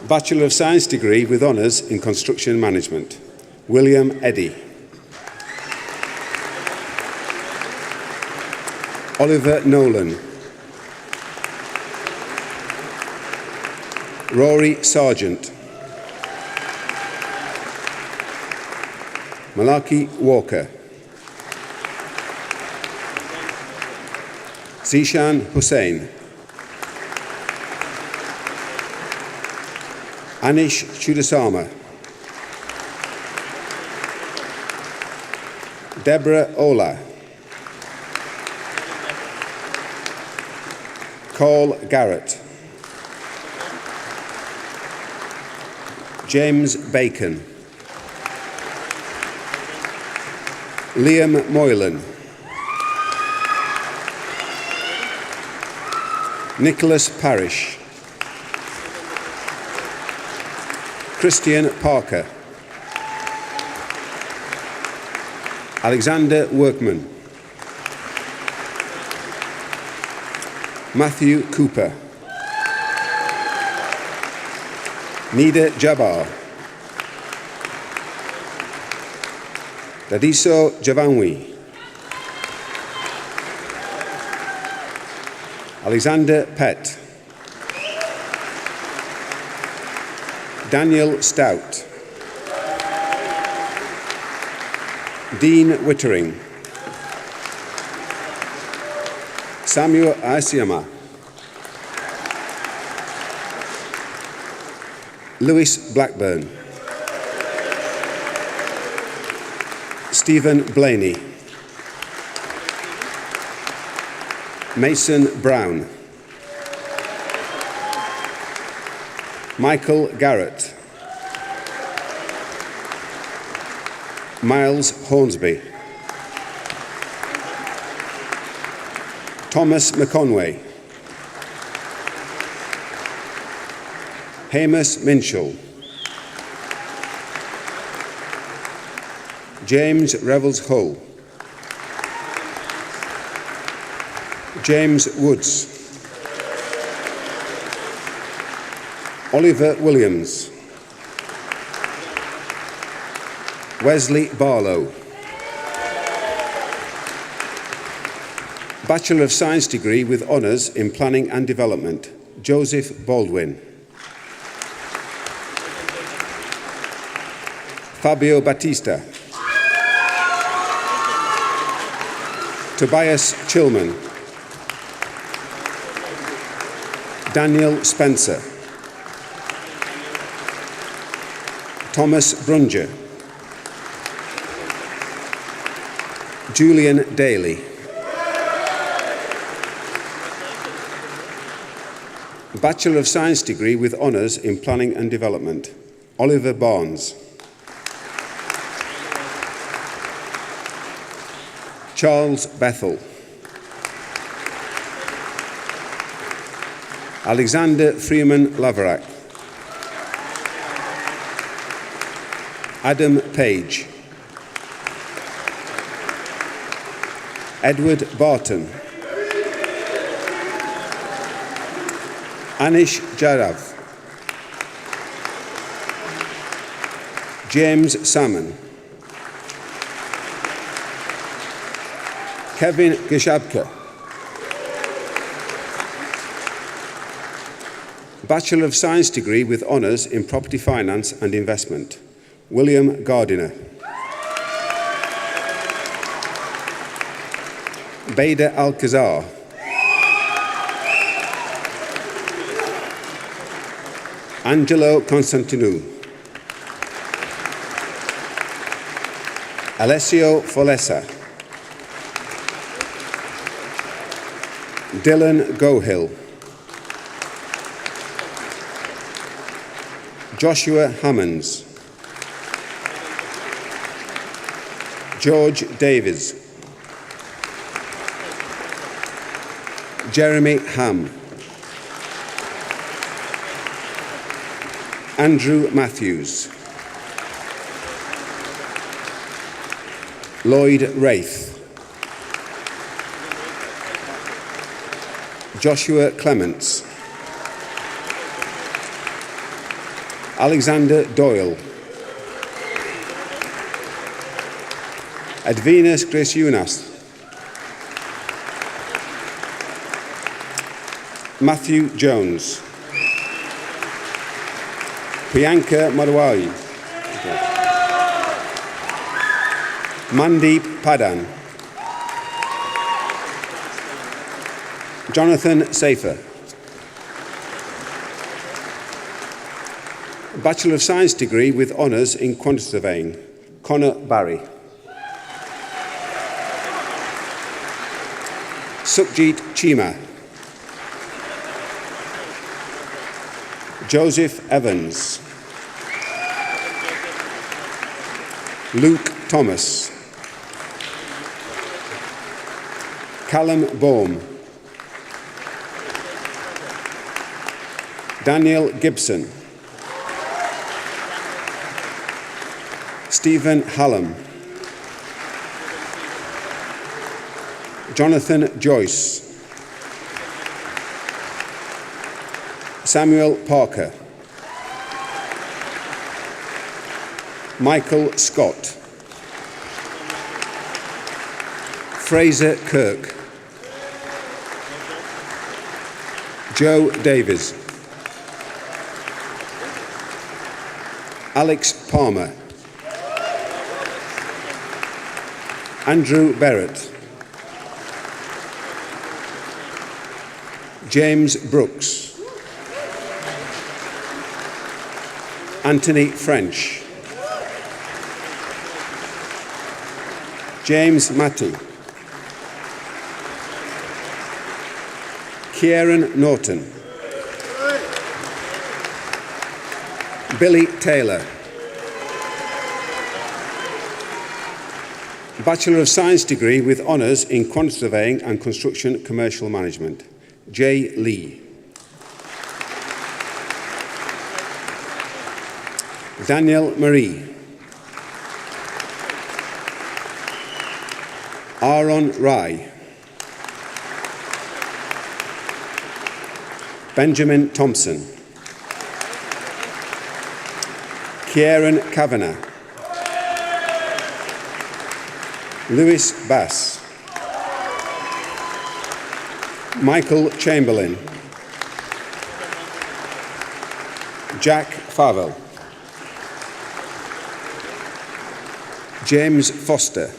Bachelor of Science degree with honours in Construction Management, William Eddy, Oliver Nolan, Rory Sargent, Malaki Walker, Zishan Hussain, Anish Chudasama, Deborah Ola, Cole Garrett, James Bacon, Liam Moylan, Nicholas Parish, Christian Parker, Alexander Workman. Matthew Cooper. Nida Jabbar. Dadiso Javanwi. Alexander Pett. Daniel Stout. Dean Wittering. Samuel Asiama. Lewis Blackburn. Stephen Blaney. Mason Brown. Michael Garrett. Miles Hornsby. Thomas McConway. Hamish Minshall. James Revels Hull. James Woods. Oliver Williams. Wesley Barlow. Bachelor of Science degree with honours in Planning and Development, Joseph Baldwin. Fabio Batista. Tobias Chilman. Daniel Spencer. Thomas Brunger. Julian Daly. Bachelor of Science degree with honours in Planning and Development, Oliver Barnes. Charles Bethel. Alexander Freeman Laverack. Adam Page. Edward Barton. Anish Jarav. James Salmon. Kevin Geshabka. Bachelor of Science degree with honours in Property Finance and Investment, William Gardiner. Bader Alcazar. Angelo Constantinou. Alessio Folessa. Dylan Gohill. Joshua Hammonds. George Davies. Jeremy Ham. Andrew Matthews. Lloyd Wraith. Joshua Clements. Alexander Doyle. Edvinas Graciunas. Matthew Jones. Priyanka Marwari. Mandeep Padan. Jonathan Safer. Bachelor of Science degree with honours in Quantity Surveying, Connor Barry. Sukhjit Chima. Joseph Evans. Luke Thomas. Callum Baum. Daniel Gibson. Stephen Hallam. Jonathan Joyce. Samuel Parker. Michael Scott. Fraser Kirk. Joe Davies. Alex Palmer. Andrew Barrett. James Brooks. Anthony French. James Matty. Kieran Norton. Billy Taylor. Bachelor of Science degree with honours in quantity surveying and construction commercial management, J. Lee. Daniel Marie. Aaron Rai. Benjamin Thompson. Kieran Kavanagh. Lewis Bass. Michael Chamberlain. Jack Favell. James Foster.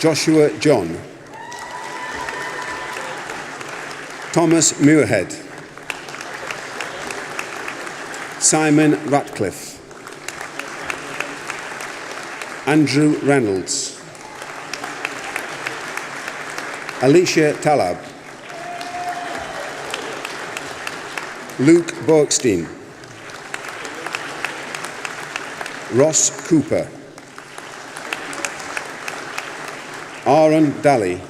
Joshua John. Thomas Muirhead. Simon Ratcliffe. Andrew Reynolds. Alicia Talab. Luke Borkstein. Ross Cooper. Aaron Daly.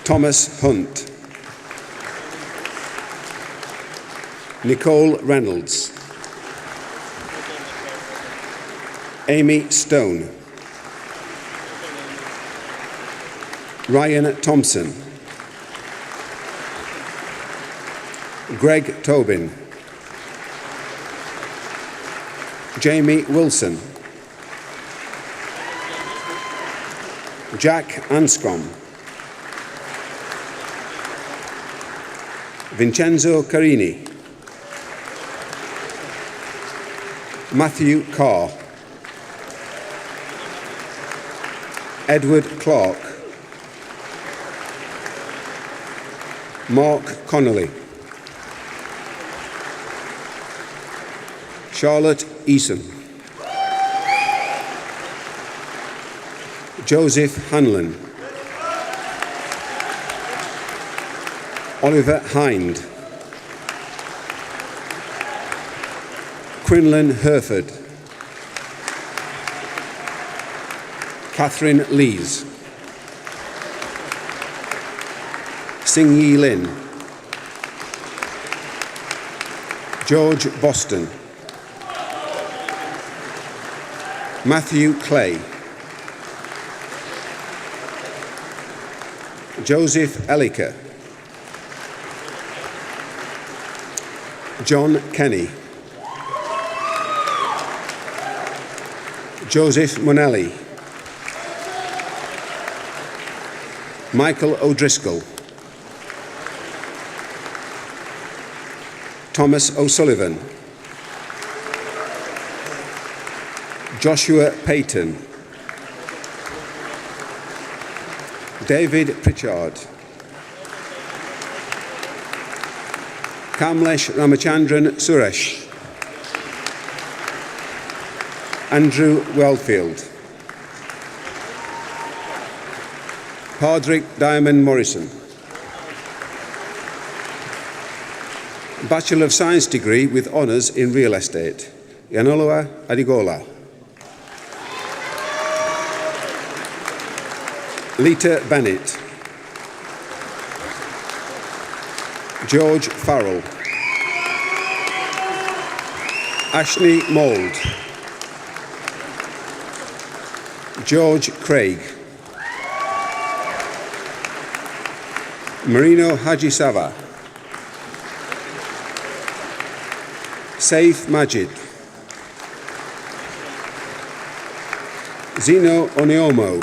Thomas Hunt. Nicole Reynolds. Amy Stone. Ryan Thompson. Greg Tobin. Jamie Wilson. Jack Anscombe. Vincenzo Carini. Matthew Carr. Edward Clark. Mark Connolly. Charlotte Eason. Joseph Hanlon. Oliver Hind. Quinlan Herford. Catherine Lees. Sing Yi Lin. George Boston. Matthew Clay. Joseph Elliker. John Kenny. Joseph Monelli. Michael O'Driscoll. Thomas O'Sullivan. Joshua Payton. David Pritchard. Kamlesh Ramachandran Suresh. Andrew Wellfield. Pardrick Diamond Morrison. Bachelor of Science degree with honours in real estate, Yanoloa Adigola. Lita Bennett. George Farrell. Ashley Mould. George Craig, Marino Hajisava, Saif Majid, Zino Oniomo,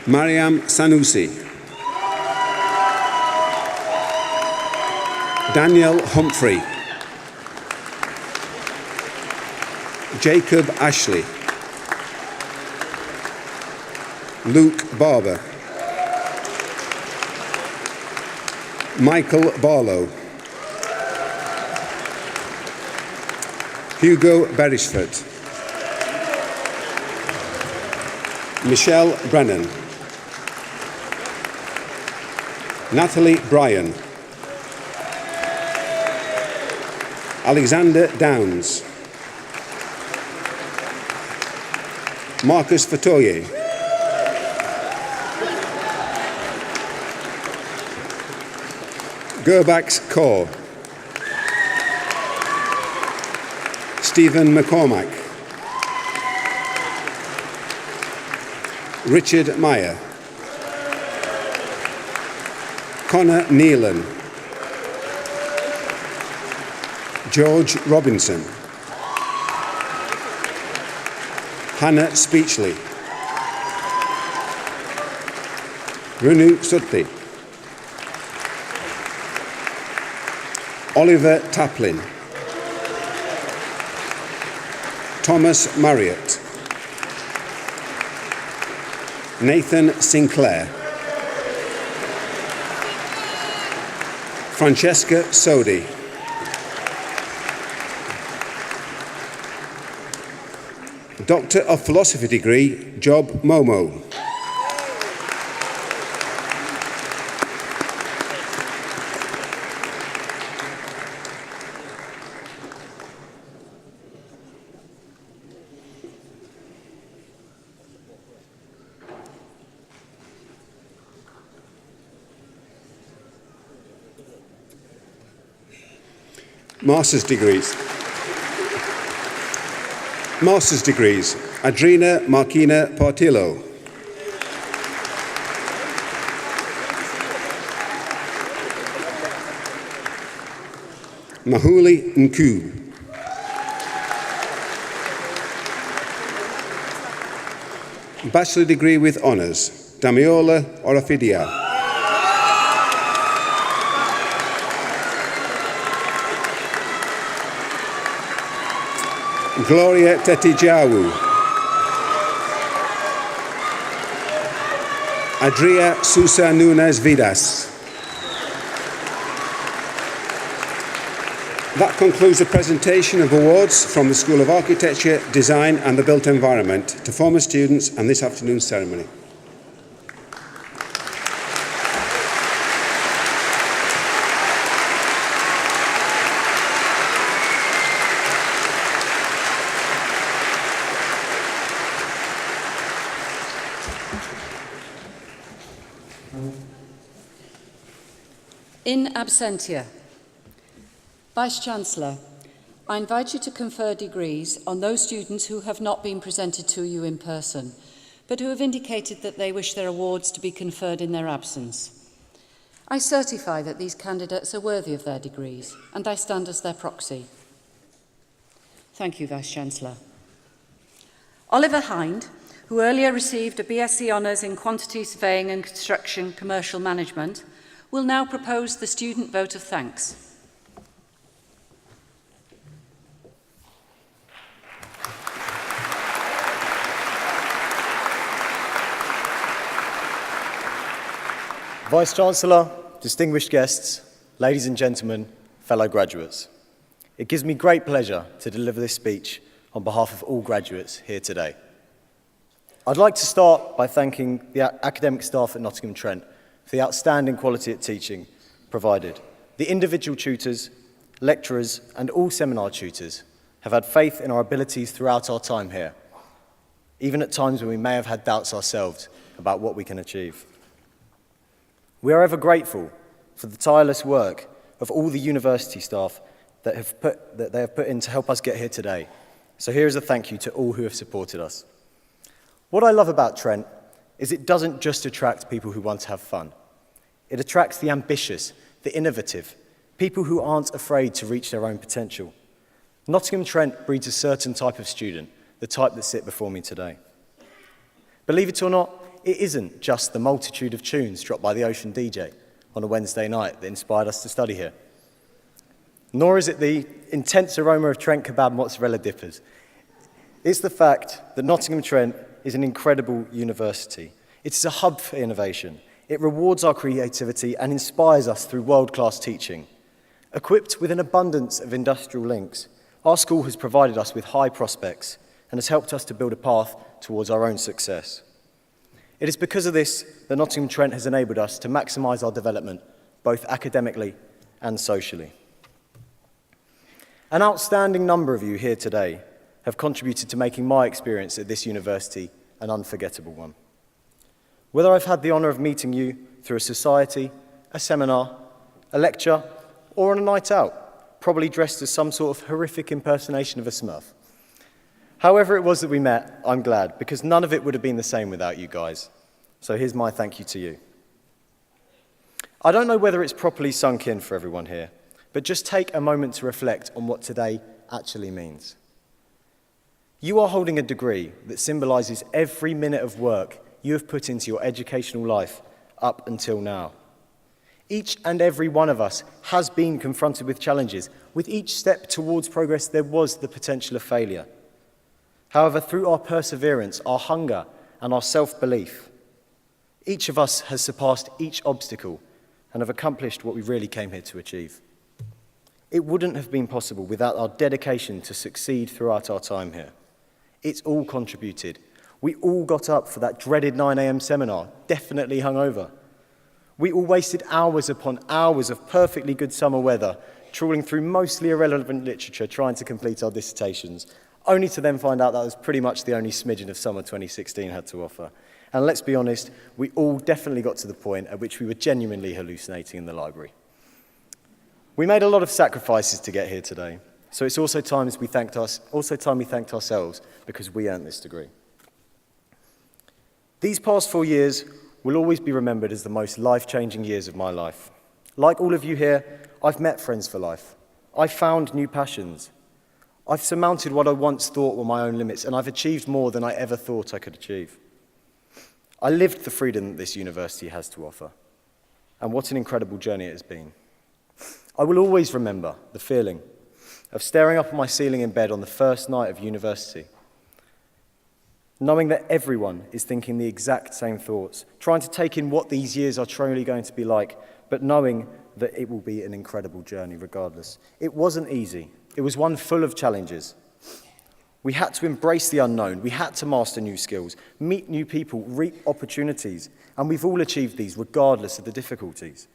Mariam Sanusi, Daniel Humphrey, Jacob Ashley, Luke Barber, Michael Barlow, Hugo Beresford, Michelle Brennan, Natalie Bryan, Alexander Downs, Marcus Fatoye, Gerbax Kaur, Stephen McCormack, Richard Meyer, Connor Neelan, George Robinson, Hannah Speechley, Renu Sutti, Oliver Taplin, Thomas Marriott, Nathan Sinclair, Francesca Sodi, Doctor of Philosophy degree, Job Momo. Master's degrees. Master's degrees, Adrina Markina Portillo, Mahuli Nku, Bachelor degree with honours, Damiola Orafidia, Gloria Tetijawu, Adria Susa Nunes Vidas. That concludes the presentation of awards from the School of Architecture, Design and the Built Environment to former students and this afternoon's ceremony. In absentia, Vice-Chancellor, I invite you to confer degrees on those students who have not been presented to you in person, but who have indicated that they wish their awards to be conferred in their absence. I certify that these candidates are worthy of their degrees, and I stand as their proxy. Thank you, Vice-Chancellor. Oliver Hind, who earlier received a BSc Honours in Quantity Surveying and Construction Commercial Management, will now propose the student vote of thanks. Vice-Chancellor, distinguished guests, ladies and gentlemen, fellow graduates. It gives me great pleasure to deliver this speech on behalf of all graduates here today. I'd like to start by thanking the academic staff at Nottingham Trent for the outstanding quality at teaching provided. The individual tutors, lecturers, and all seminar tutors have had faith in our abilities throughout our time here, even at times when we may have had doubts ourselves about what we can achieve. We are ever grateful for the tireless work of all the university staff that they have put in to help us get here today, So here is a thank you to all who have supported us. What I love about Trent is it doesn't just attract people who want to have fun. It attracts the ambitious, the innovative, people who aren't afraid to reach their own potential. Nottingham Trent breeds a certain type of student, the type that sit before me today. Believe it or not, it isn't just the multitude of tunes dropped by the Ocean DJ on a Wednesday night that inspired us to study here. Nor is it the intense aroma of Trent kebab mozzarella dippers. It's the fact that Nottingham Trent is an incredible university. It is a hub for innovation. It rewards our creativity and inspires us through world-class teaching. Equipped with an abundance of industrial links, our school has provided us with high prospects and has helped us to build a path towards our own success. It is because of this that Nottingham Trent has enabled us to maximise our development, both academically and socially. An outstanding number of you here today have contributed to making my experience at this university an unforgettable one. Whether I've had the honour of meeting you through a society, a seminar, a lecture, or on a night out, probably dressed as some sort of horrific impersonation of a Smurf. However it was that we met, I'm glad, because none of it would have been the same without you guys. So here's my thank you to you. I don't know whether it's properly sunk in for everyone here, but just take a moment to reflect on what today actually means. You are holding a degree that symbolises every minute of work you have put into your educational life up until now. Each and every one of us has been confronted with challenges. With each step towards progress, there was the potential of failure. However, through our perseverance, our hunger, and our self-belief, each of us has surpassed each obstacle and have accomplished what we really came here to achieve. It wouldn't have been possible without our dedication to succeed throughout our time here. It's all contributed. We all got up for that dreaded 9 a.m. seminar, definitely hungover. We all wasted hours upon hours of perfectly good summer weather, trawling through mostly irrelevant literature, trying to complete our dissertations, only to then find out that was pretty much the only smidgen of summer 2016 had to offer. And let's be honest, we all definitely got to the point at which we were genuinely hallucinating in the library. We made a lot of sacrifices to get here today, so it's also time we thanked ourselves because we earned this degree. These past 4 years will always be remembered as the most life-changing years of my life. Like all of you here, I've met friends for life. I've found new passions. I've surmounted what I once thought were my own limits, and I've achieved more than I ever thought I could achieve. I lived the freedom that this university has to offer, and what an incredible journey it has been. I will always remember the feeling of staring up at my ceiling in bed on the first night of university, knowing that everyone is thinking the exact same thoughts, trying to take in what these years are truly going to be like, but knowing that it will be an incredible journey regardless. It wasn't easy. It was one full of challenges. We had to embrace the unknown. We had to master new skills, meet new people, reap opportunities, and we've all achieved these regardless of the difficulties.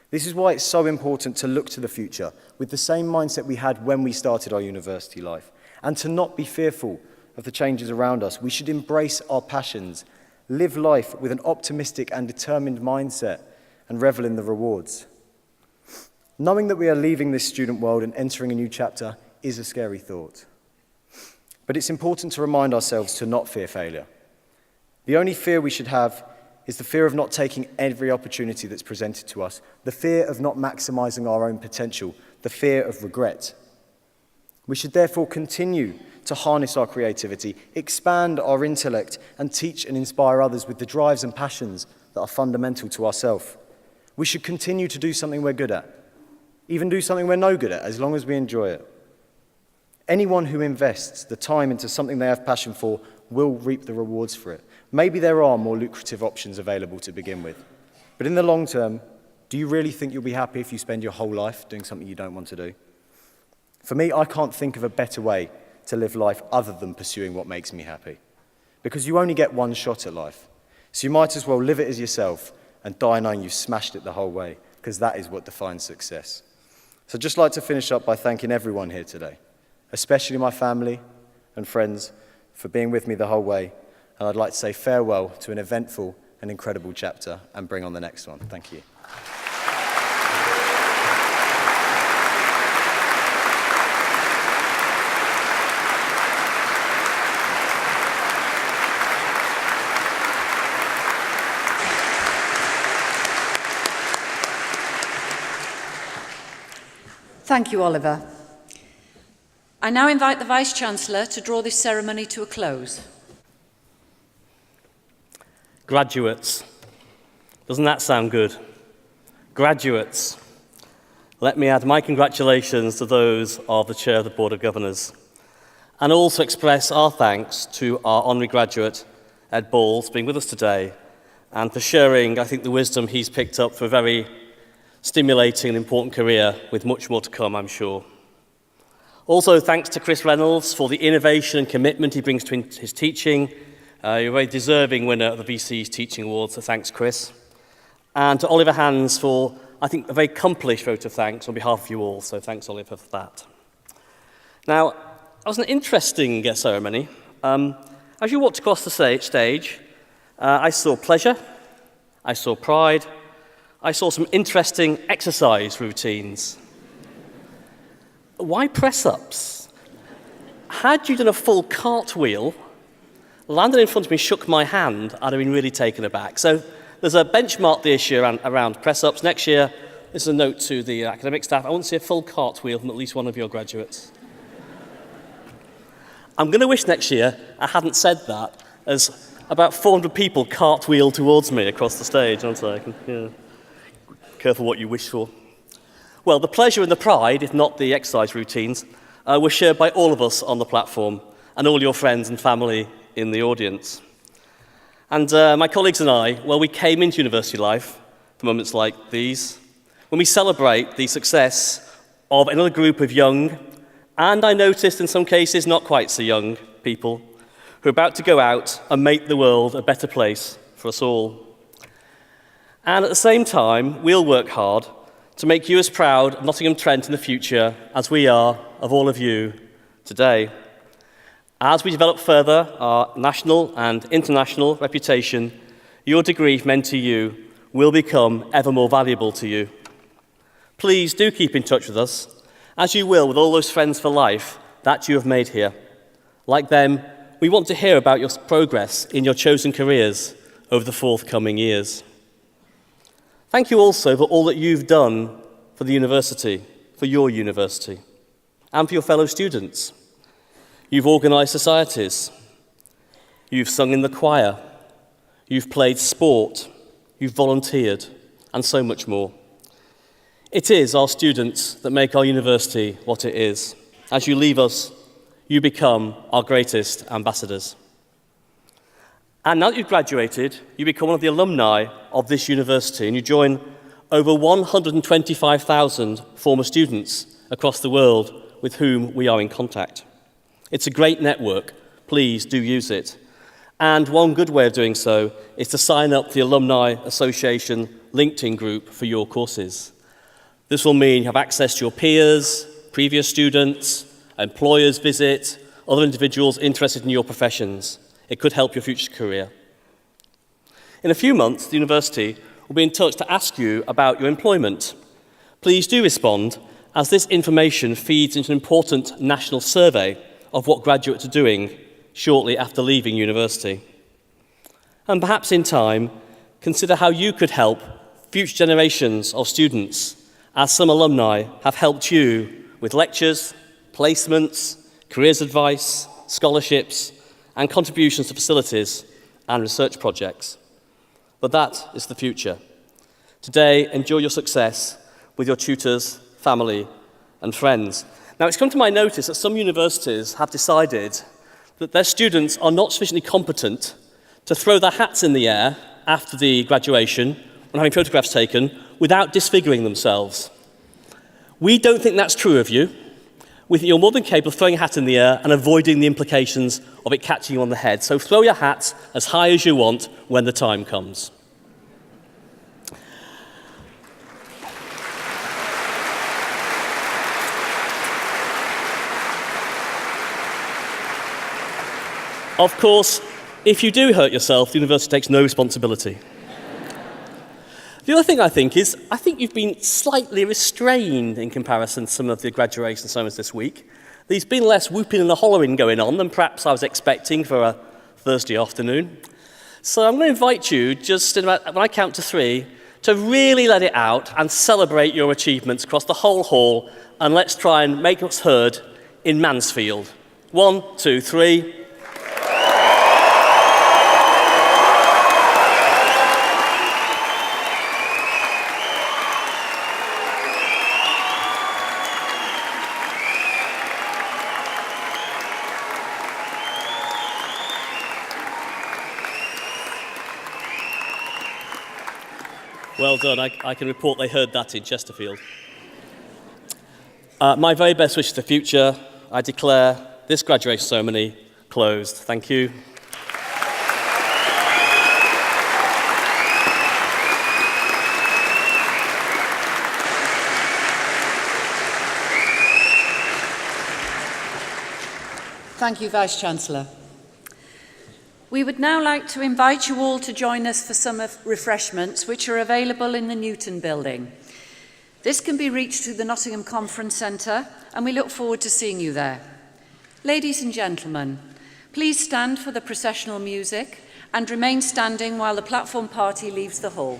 This is why it's so important to look to the future with the same mindset we had when we started our university life, and to not be fearful of the changes around us. We should embrace our passions, live life with an optimistic and determined mindset, and revel in the rewards. Knowing that we are leaving this student world and entering a new chapter is a scary thought. But it's important to remind ourselves to not fear failure. The only fear we should have is the fear of not taking every opportunity that's presented to us, the fear of not maximising our own potential, the fear of regret. We should therefore continue to harness our creativity, expand our intellect, and teach and inspire others with the drives and passions that are fundamental to ourselves. We should continue to do something we're good at, even do something we're no good at, as long as we enjoy it. Anyone who invests the time into something they have passion for will reap the rewards for it. Maybe there are more lucrative options available to begin with, but in the long term, do you really think you'll be happy if you spend your whole life doing something you don't want to do? For me, I can't think of a better way to live life other than pursuing what makes me happy, because you only get one shot at life, so you might as well live it as yourself and die knowing you smashed it the whole way, because that is what defines success. So I'd just like to finish up by thanking everyone here today, especially my family and friends for being with me the whole way. And I'd like to say farewell to an eventful and incredible chapter and bring on the next one. Thank you. Thank you, Oliver. I now invite the Vice-Chancellor to draw this ceremony to a close. Graduates. Doesn't that sound good? Graduates. Let me add my congratulations to those of the Chair of the Board of Governors, and also express our thanks to our honorary graduate, Ed Balls, being with us today, and for sharing, I think, the wisdom he's picked up for a very stimulating and important career, with much more to come, I'm sure. Also, thanks to Chris Reynolds for the innovation and commitment he brings to his teaching. You're a very deserving winner of the VC's Teaching Award, so thanks, Chris. And to Oliver Hands for, I think, a very accomplished vote of thanks on behalf of you all, so thanks, Oliver, for that. Now, it was an interesting ceremony. As you walked across the stage, I saw pleasure, I saw pride, I saw some interesting exercise routines. Why press-ups? Had you done a full cartwheel, landed in front of me, shook my hand, I'd have been really taken aback. So there's a benchmark this year around press-ups. Next year, this is a note to the academic staff, I want to see a full cartwheel from at least one of your graduates. I'm going to wish next year I hadn't said that, as about 400 people cartwheel towards me across the stage, aren't I? Yeah. Careful what you wish for. Well, the pleasure and the pride, if not the exercise routines, were shared by all of us on the platform and all your friends and family in the audience. And my colleagues and I, well, we came into university life for moments like these, when we celebrate the success of another group of young, and I noticed in some cases not quite so young people, who are about to go out and make the world a better place for us all. And at the same time, we'll work hard to make you as proud of Nottingham Trent in the future as we are of all of you today. As we develop further our national and international reputation, your degree from NTU will become ever more valuable to you. Please do keep in touch with us, as you will with all those friends for life that you have made here. Like them, we want to hear about your progress in your chosen careers over the forthcoming years. Thank you also for all that you've done for the university, for your university, and for your fellow students. You've organised societies, you've sung in the choir, you've played sport, you've volunteered, and so much more. It is our students that make our university what it is. As you leave us, you become our greatest ambassadors. And now that you've graduated, you become one of the alumni of this university, and you join over 125,000 former students across the world with whom we are in contact. It's a great network. Please do use it. And one good way of doing so is to sign up to the Alumni Association LinkedIn group for your courses. This will mean you have access to your peers, previous students, employers visit, other individuals interested in your professions. It could help your future career. In a few months, the university will be in touch to ask you about your employment. Please do respond, as this information feeds into an important national survey of what graduates are doing shortly after leaving university. And perhaps in time, consider how you could help future generations of students, as some alumni have helped you with lectures, placements, careers advice, scholarships, and contributions to facilities and research projects. But that is the future. Today, enjoy your success with your tutors, family, and friends. Now, it's come to my notice that some universities have decided that their students are not sufficiently competent to throw their hats in the air after the graduation when having photographs taken without disfiguring themselves. We don't think that's true of you. We think you're more than capable of throwing a hat in the air and avoiding the implications of it catching you on the head. So throw your hat as high as you want when the time comes. Of course, if you do hurt yourself, the university takes no responsibility. The other thing I think you've been slightly restrained in comparison to some of the graduation ceremonies this week. There's been less whooping and hollering going on than perhaps I was expecting for a Thursday afternoon. So I'm going to invite you, just in about, when I count to 3, to really let it out and celebrate your achievements across the whole hall, and let's try and make us heard in Mansfield. 1, 2, 3. Well done. I can report they heard that in Chesterfield. My very best wishes for the future. I declare this graduation ceremony closed. Thank you. Thank you, Vice-Chancellor. We would now like to invite you all to join us for some refreshments which are available in the Newton building. This can be reached through the Nottingham Conference Centre, and we look forward to seeing you there. Ladies and gentlemen, please stand for the processional music and remain standing while the platform party leaves the hall.